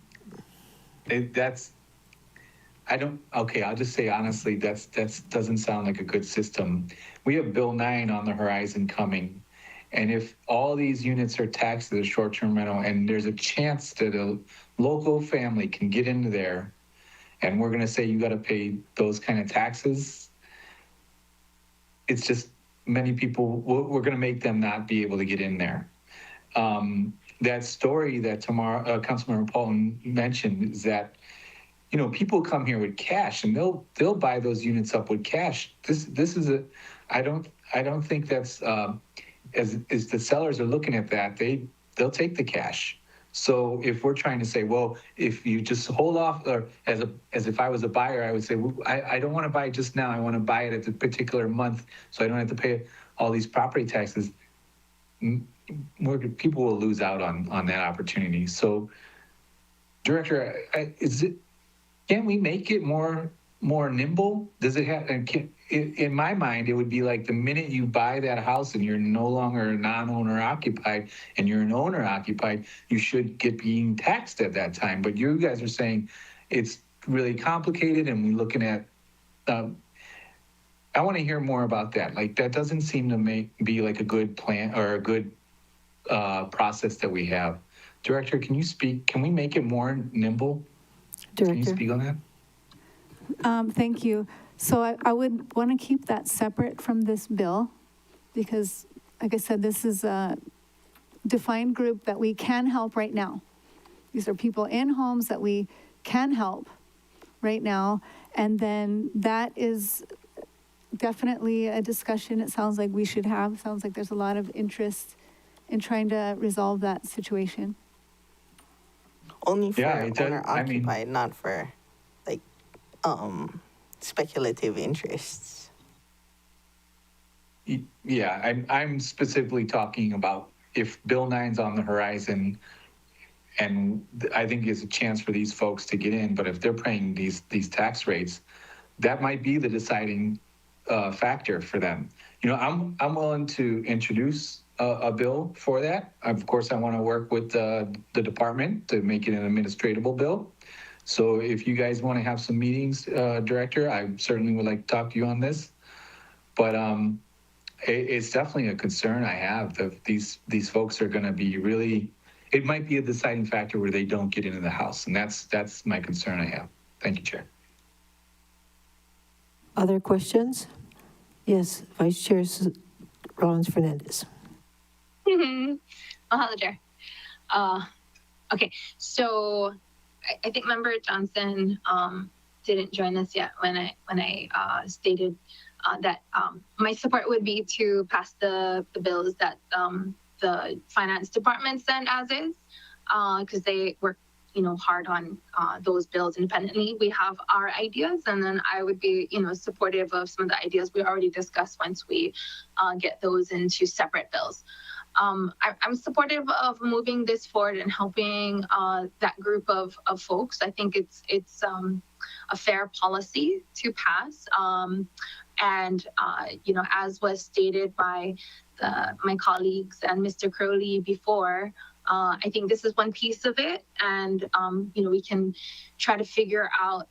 just say honestly, that doesn't sound like a good system. We have Bill 9 on the horizon coming. And if all these units are taxed as a short-term rental and there's a chance that a local family can get into there and we're gonna say you gotta pay those kind of taxes, it's just many people, we're gonna make them not be able to get in there. That story that Councilmember Paulton mentioned is that, you know, people come here with cash and they'll buy those units up with cash. This is I don't think that's as the sellers are looking at that, they'll take the cash. So if we're trying to say, well, if you just hold off, or as if I was a buyer, I would say, well, I don't want to buy it just now. I want to buy it at the particular month, so I don't have to pay all these property taxes. People will lose out on that opportunity. So, Director, can we make it more nimble? Does it have? In my mind, it would be like the minute you buy that house and you're no longer a non-owner occupied and you're an owner occupied, you should get being taxed at that time. But you guys are saying it's really complicated, and we're looking at. I want to hear more about that. Like that doesn't seem to be like a good plan or a good process that we have. Director, can you speak? Can we make it more nimble? Director. Can you speak on that? Thank you. So I would want to keep that separate from this bill because, like I said, this is a defined group that we can help right now. These are people in homes that we can help right now. And then that is definitely a discussion it sounds like we should have. Sounds like there's a lot of interest in trying to resolve that situation. Only for Yeah, it does. owner I mean- occupied, not for like speculative interests. Yeah, I'm specifically talking about if Bill 9's on the horizon, and I think there's a chance for these folks to get in, but if they're paying these tax rates, that might be the deciding factor for them. You know, I'm willing to introduce a bill for that. Of course, I want to work with the department to make it an administratable bill. So if you guys want to have some meetings, Director, I certainly would like to talk to you on this. But it's definitely a concern I have that these folks are going to be really. It might be a deciding factor where they don't get into the house, and that's my concern I have. Thank you, Chair. Other questions? Yes, Vice Chair Rollins Fernandez. Mahalo, Chair. Okay, so I think Member Johnson didn't join us yet when I stated that my support would be to pass the bills that the finance department sent as is, because they work, hard on those bills independently. We have our ideas, and then I would be, supportive of some of the ideas we already discussed once we get those into separate bills. I'm supportive of moving this forward and helping that group of folks. I think it's a fair policy to pass. And as was stated by my colleagues and Mr. Crowley before, I think this is one piece of it, and we can try to figure out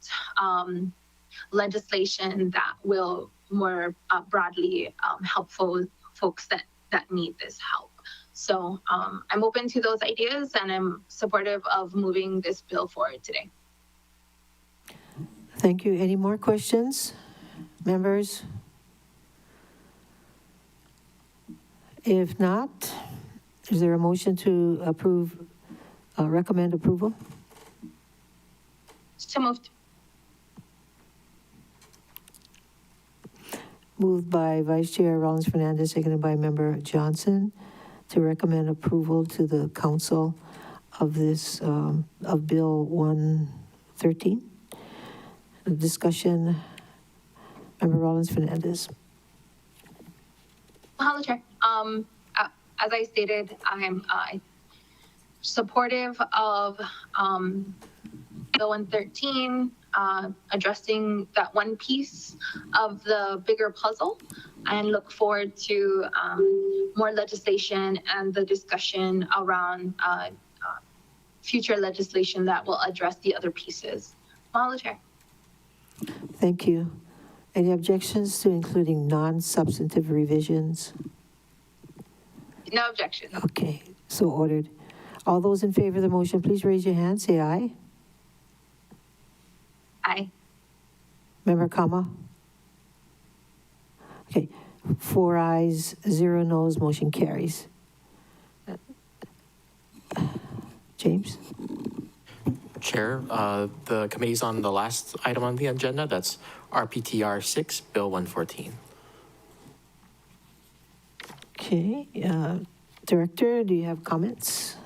legislation that will more broadly help folks that need this help. So I'm open to those ideas and I'm supportive of moving this bill forward today. Thank you. Any more questions, members? If not, is there a motion to approve, recommend approval? So moved. Moved by Vice Chair Rollins Fernandez, seconded by Member Johnson, to recommend approval to the council of this, of Bill 113. Discussion, Member Rollins Fernandez. Mahalo, Chair. As I stated, I'm supportive of Bill 113, addressing that one piece of the bigger puzzle, and look forward to more legislation and the discussion around future legislation that will address the other pieces. Mahalo, Chair. Thank you. Any objections to including non-substantive revisions? No objection. Okay, so ordered. All those in favor of the motion, please raise your hand, say aye. Aye. Member Kama? Okay, 4 ayes, 0 noes, motion carries. James? Chair, the committee's on the last item on the agenda. That's RPTR 6, Bill 114. Okay, Director, do you have comments?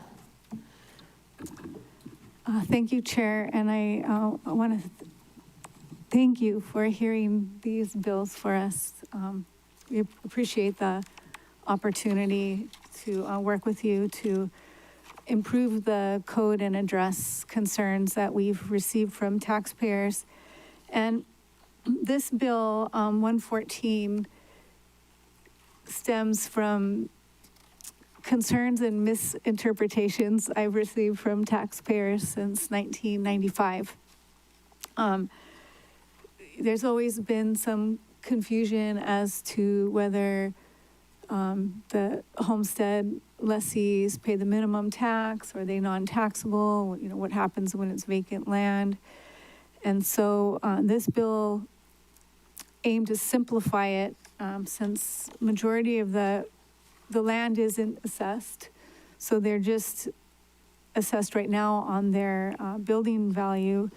Thank you, Chair, and I want to thank you for hearing these bills for us. We appreciate the opportunity to work with you to improve the code and address concerns that we've received from taxpayers. And this bill, 114, stems from concerns and misinterpretations I've received from taxpayers since 1995. There's always been some confusion as to whether the homestead lessees pay the minimum tax, or are they non-taxable, you know, what happens when it's vacant land. And so this bill aimed to simplify it, since majority of the land isn't assessed. So they're just assessed right now on their building value.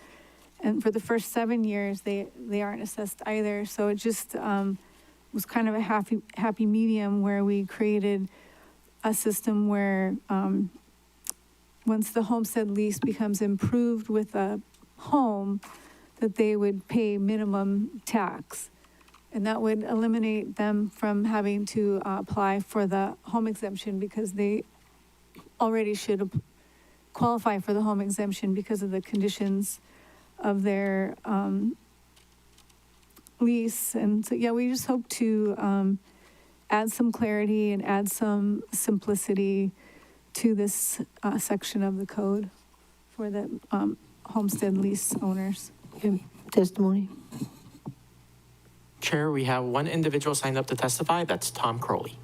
And for the first 7 years, they aren't assessed either. So it just was kind of a happy medium where we created a system where once the homestead lease becomes improved with a home, that they would pay minimum tax. And that would eliminate them from having to apply for the home exemption, because they already should qualify for the home exemption because of the conditions of their lease. And so, yeah, we just hope to add some clarity and add some simplicity to this section of the code for the homestead lease owners. Testimony? Chair, we have one individual signed up to testify. That's Tom Crowley.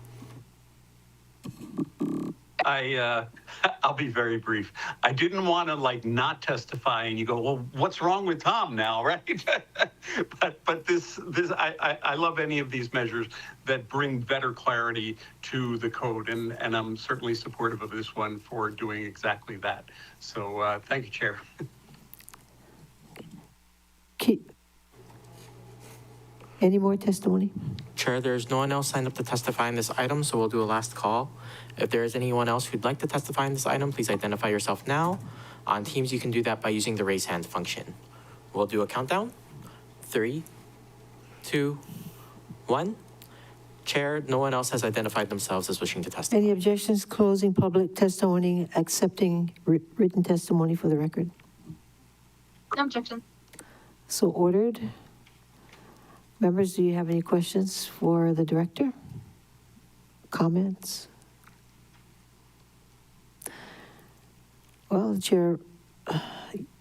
I'll be very brief. I didn't want to not testify and you go, well, what's wrong with Tom now, right? but this I love any of these measures that bring better clarity to the code, and I'm certainly supportive of this one for doing exactly that. So thank you, Chair. Any more testimony? Chair, there's no one else signed up to testify on this item, so we'll do a last call. If there is anyone else who'd like to testify on this item, please identify yourself now. On Teams, you can do that by using the raise hand function. We'll do a countdown. 3, 2, 1. Chair, no one else has identified themselves as wishing to testify. Any objections closing public testimony, accepting written testimony for the record? No objection. So ordered. Members, do you have any questions for the director? Comments? Well, Chair,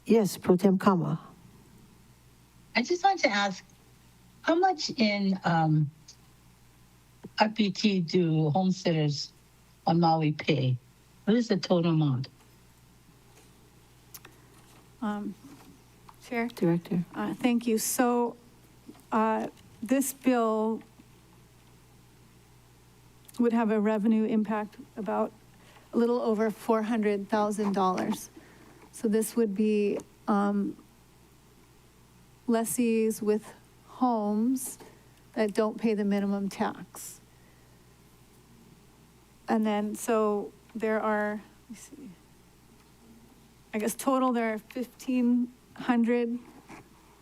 yes, Pro Tem Kama. I just want to ask, how much in RPT do homesteaders amount we pay? What is the total amount? Chair? Director. Thank you. So this bill would have a revenue impact about a little over $400,000. So this would be lessees with homes that don't pay the minimum tax. And then, so there are, let me see, I guess total there are 1,500,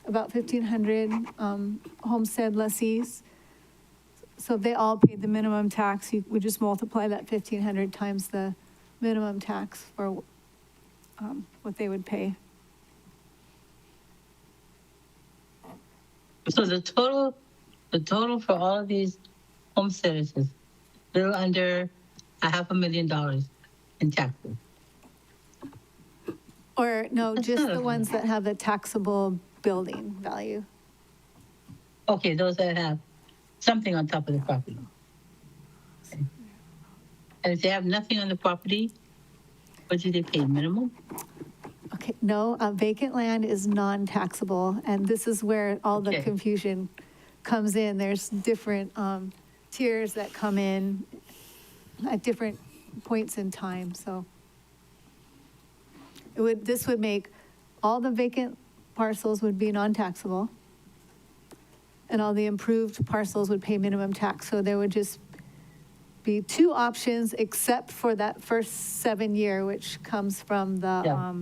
about 1,500 homestead lessees. So if they all paid the minimum tax, you would just multiply that 1,500 times the minimum tax for what they would pay. So the total for all of these homesteaders is a little under $500,000 in taxes. Or no, That's just not the a- ones that have the taxable building value. Okay, those that have something on top of the property. Okay. And if they have nothing on the property, what do they pay, minimum? Okay, no, vacant land is non-taxable, and this is where all the Okay. confusion comes in. There's different tiers that come in at different points in time, so. This would make all the vacant parcels would be non-taxable, and all the improved parcels would pay minimum tax. So there would just be two options, except for that first 7 year, which comes from the Yeah.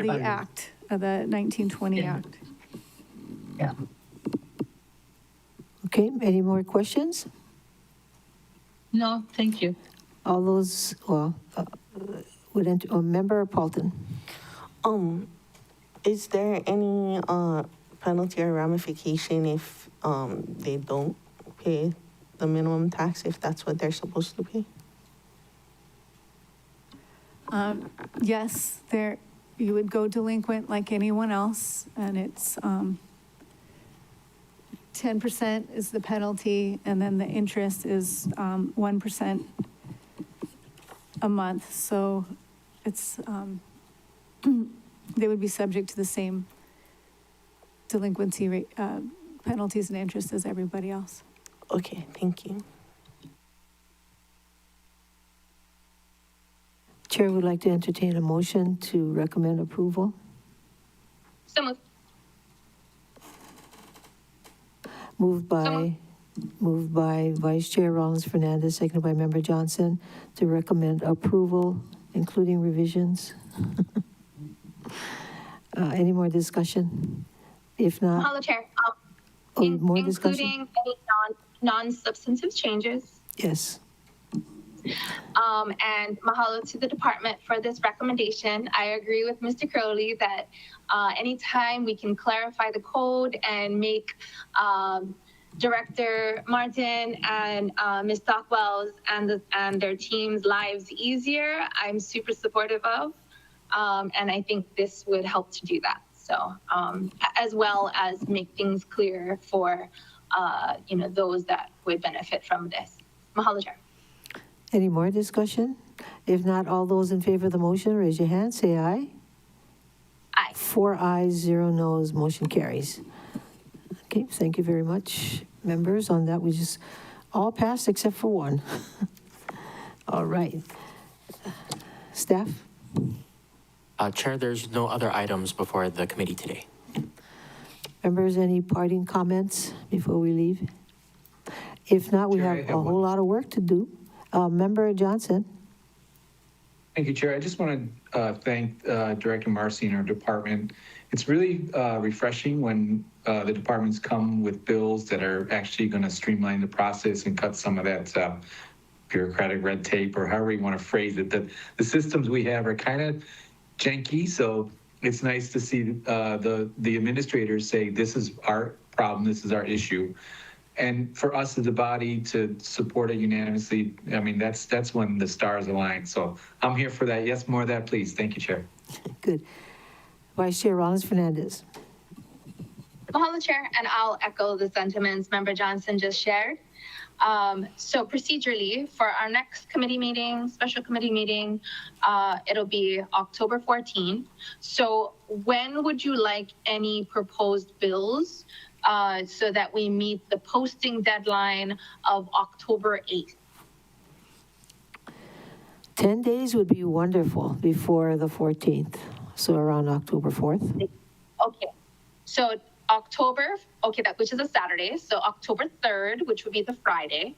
the act, the 1920 Yeah. Act. Yeah. Okay, any more questions? No, thank you. All those, well, Member Paulton. Is there any penalty or ramification if they don't pay the minimum tax, if that's what they're supposed to pay? Yes, you would go delinquent like anyone else, and it's 10% is the penalty, and then the interest is 1% a month. So it's they would be subject to the same delinquency rate, penalties and interest as everybody else. Okay, thank you. Chair would like to entertain a motion to recommend approval. So moved. Moved by Vice Chair Rollins Fernandez, seconded by Member Johnson, to recommend approval, including revisions. Any more discussion? If not, Mahalo, Chair. more discussion? Including any non-substantive changes. Yes. And mahalo to the department for this recommendation. I agree with Mr. Crowley that anytime we can clarify the code and make Director Martin and Ms. Stockwell's and their team's lives easier, I'm super supportive of. And I think this would help to do that. So, as well as make things clear for, those that would benefit from this. Mahalo, Chair. Any more discussion? If not, all those in favor of the motion, raise your hand, say aye. Aye. 4 ayes, 0 noes, motion carries. Okay, thank you very much, members. On that, we just all passed except for one. All right. Staff? Chair, there's no other items before the committee today. Members, any parting comments before we leave? If not, we Chair, I have have a one. whole lot of work to do. Member Johnson? Thank you, Chair. I just want to thank Director Marcy and her department. It's really refreshing when the departments come with bills that are actually going to streamline the process and cut some of that bureaucratic red tape, or however you want to phrase it. The systems we have are kind of janky, so it's nice to see the administrators say, this is our problem, this is our issue. And for us as a body to support it unanimously, I mean, that's when the stars align. So I'm here for that. Yes, more of that, please. Thank you, Chair. Good. Vice Chair Rollins Fernandez? Mahalo, Chair, and I'll echo the sentiments Member Johnson just shared. So procedurally, for our next committee meeting, special committee meeting, it'll be October 14th. So when would you like any proposed bills so that we meet the posting deadline of October 8th? 10 days would be wonderful before the 14th, so around October 4th. Okay, so which is a Saturday, so October 3rd, which would be the Friday.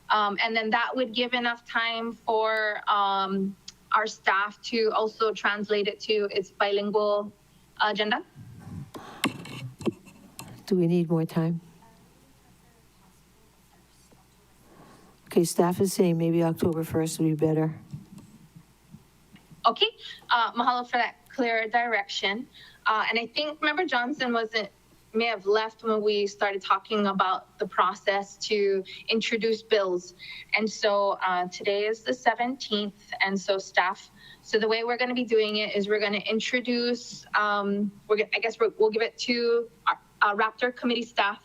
And then that would give enough time for our staff to also translate it to its bilingual agenda. Do we need more time? Okay, staff is saying maybe October 1st would be better. Okay, mahalo for that clear direction. And I think Member Johnson may have left when we started talking about the process to introduce bills. And so today is the 17th, and so so the way we're going to be doing it is we're going to introduce, we'll give it to our Raptor committee staff,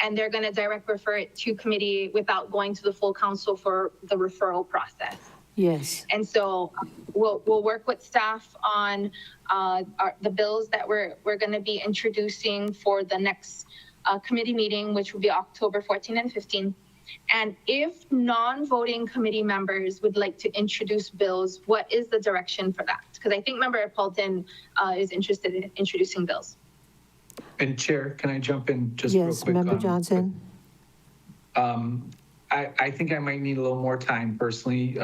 and they're going to direct refer it to committee without going to the full council for the referral process. Yes. And so we'll work with staff on the bills that we're going to be introducing for the next committee meeting, which will be October 14 and 15. And if non-voting committee members would like to introduce bills, what is the direction for that? Because I think Member Paulton is interested in introducing bills. And Chair, can I jump in just real Yes, quick? Member Johnson. I think I might need a little more time personally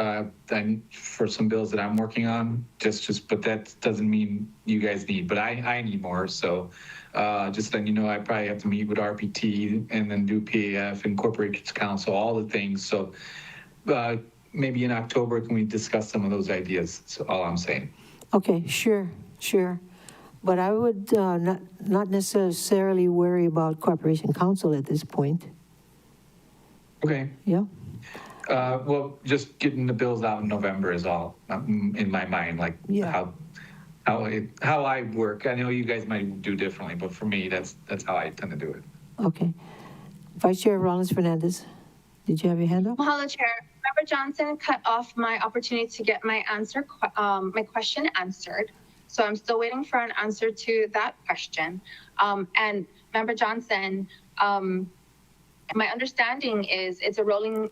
than for some bills that I'm working on. But that doesn't mean you guys need. But I need more. So just letting you know, I probably have to meet with RPT and then do PAF and Corporate Council, all the things. So maybe in October can we discuss some of those ideas? That's all I'm saying. Okay, sure. But I would not necessarily worry about Corporation Council at this point. Okay. Yeah. Well, just getting the bills out in November is all in my mind, like Yeah. how I work. I know you guys might do differently, but for me, that's how I tend to do it. Okay. Vice Chair Rollins Fernandez, did you have your hand up? Mahalo, Chair. Member Johnson cut off my opportunity to get my question answered. So I'm still waiting for an answer to that question. And Member Johnson, my understanding is it's a rolling,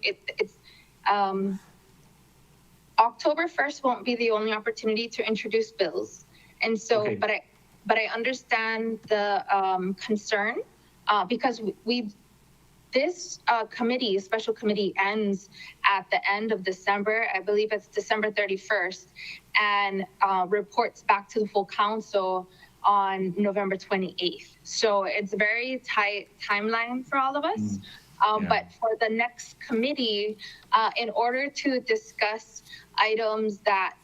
October 1st won't be the only opportunity to introduce bills. And so, Okay. but I understand the concern because this committee, special committee ends at the end of December. I believe it's December 31st, and reports back to the full council on November 28th. So it's a very tight timeline for all of us. But for the next committee, in order to discuss items that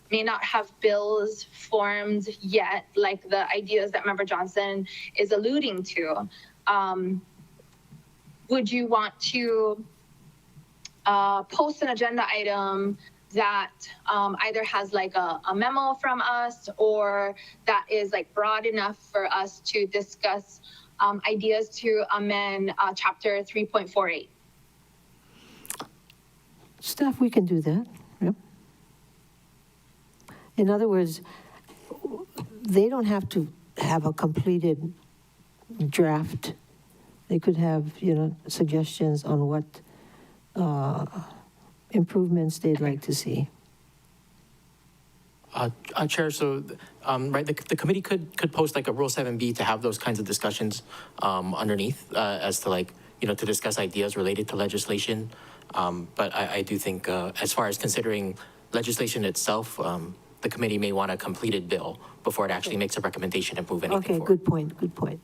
may not have bills formed yet, like the ideas that Member Johnson is alluding to, would you want to post an agenda item that either has like a memo from us or that is like broad enough for us to discuss ideas to amend chapter 3.48? Staff, we can do that. Yep. In other words, they don't have to have a completed draft. They could have, suggestions on what improvements they'd like to see. Chair, so, right, the committee could post like a Rule 7B to have those kinds of discussions underneath as to like, to discuss ideas related to legislation. But I do think as far as considering legislation itself, the committee may want a completed bill before it actually makes a recommendation and move anything forward. Good point.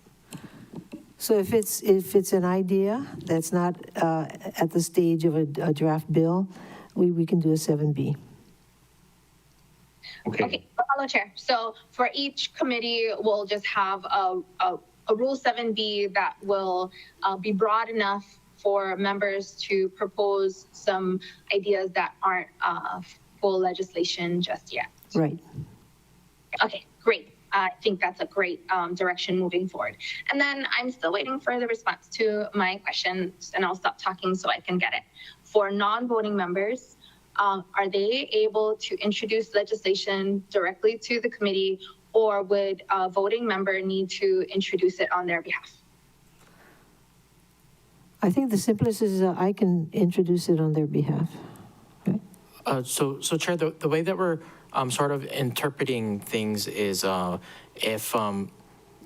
So if it's an idea that's not at the stage of a draft bill, we can do a 7B. Okay, Mahalo, Chair. So for each committee, we'll just have a Rule 7B that will be broad enough for members to propose some ideas that aren't full legislation just yet. Right. Okay, great. I think that's a great direction moving forward. And then I'm still waiting for the response to my questions, and I'll stop talking so I can get it. For non-voting members, are they able to introduce legislation directly to the committee, or would a voting member need to introduce it on their behalf? I think the simplest is I can introduce it on their behalf. So Chair, the way that we're sort of interpreting things is if,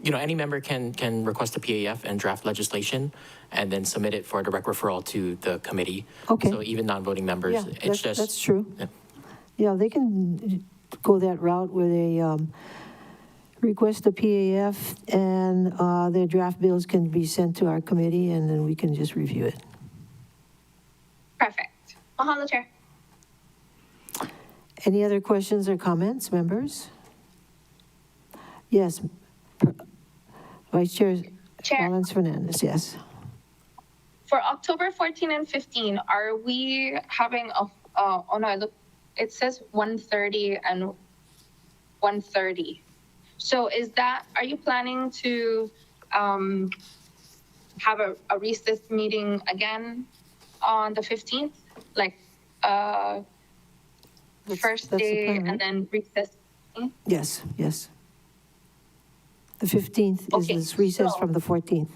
any member can request a PAF and draft legislation and then submit it for direct referral to the committee. Okay. So even non-voting members, Yeah, it's just. that's true. Yeah. Yeah, they can go that route where they request a PAF and their draft bills can be sent to our committee and then we can just review it. Perfect. Mahalo, Chair. Any other questions or comments, members? Yes. Vice Chair Chair. Rollins Fernandez, yes. For October 14 and 15, are we having it says 1:30 and 1:30. So are you planning to have a recess meeting again on the 15th? Like first that's the day plan, right? and then recess? Yes, yes. The 15th is Okay, this recess so- from the 14th.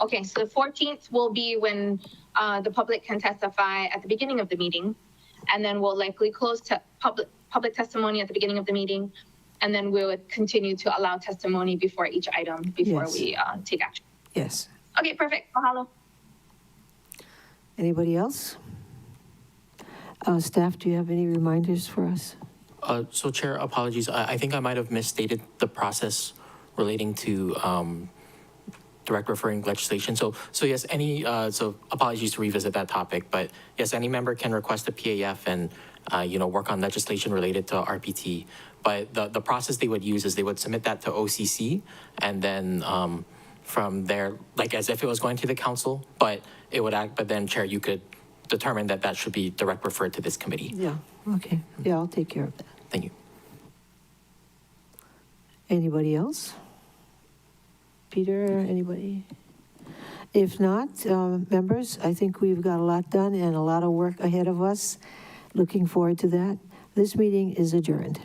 Okay, so the 14th will be when the public can testify at the beginning of the meeting, and then we'll likely close to public testimony at the beginning of the meeting, and then we would continue to allow testimony before each item before Yes. we take action. Yes. Okay, perfect. Mahalo. Anybody else? Staff, do you have any reminders for us? So Chair, apologies. I think I might have misstated the process relating to direct referring legislation. So yes, so apologies to revisit that topic, but yes, any member can request a PAF and, work on legislation related to RPT. But the process they would use is they would submit that to OCC and then from there, like as if it was going to the council, but then Chair, you could determine that should be direct referred to this committee. Yeah, okay. Yeah, I'll take care of that. Thank you. Anybody else? Peter, anybody? If not, members, I think we've got a lot done and a lot of work ahead of us. Looking forward to that. This meeting is adjourned.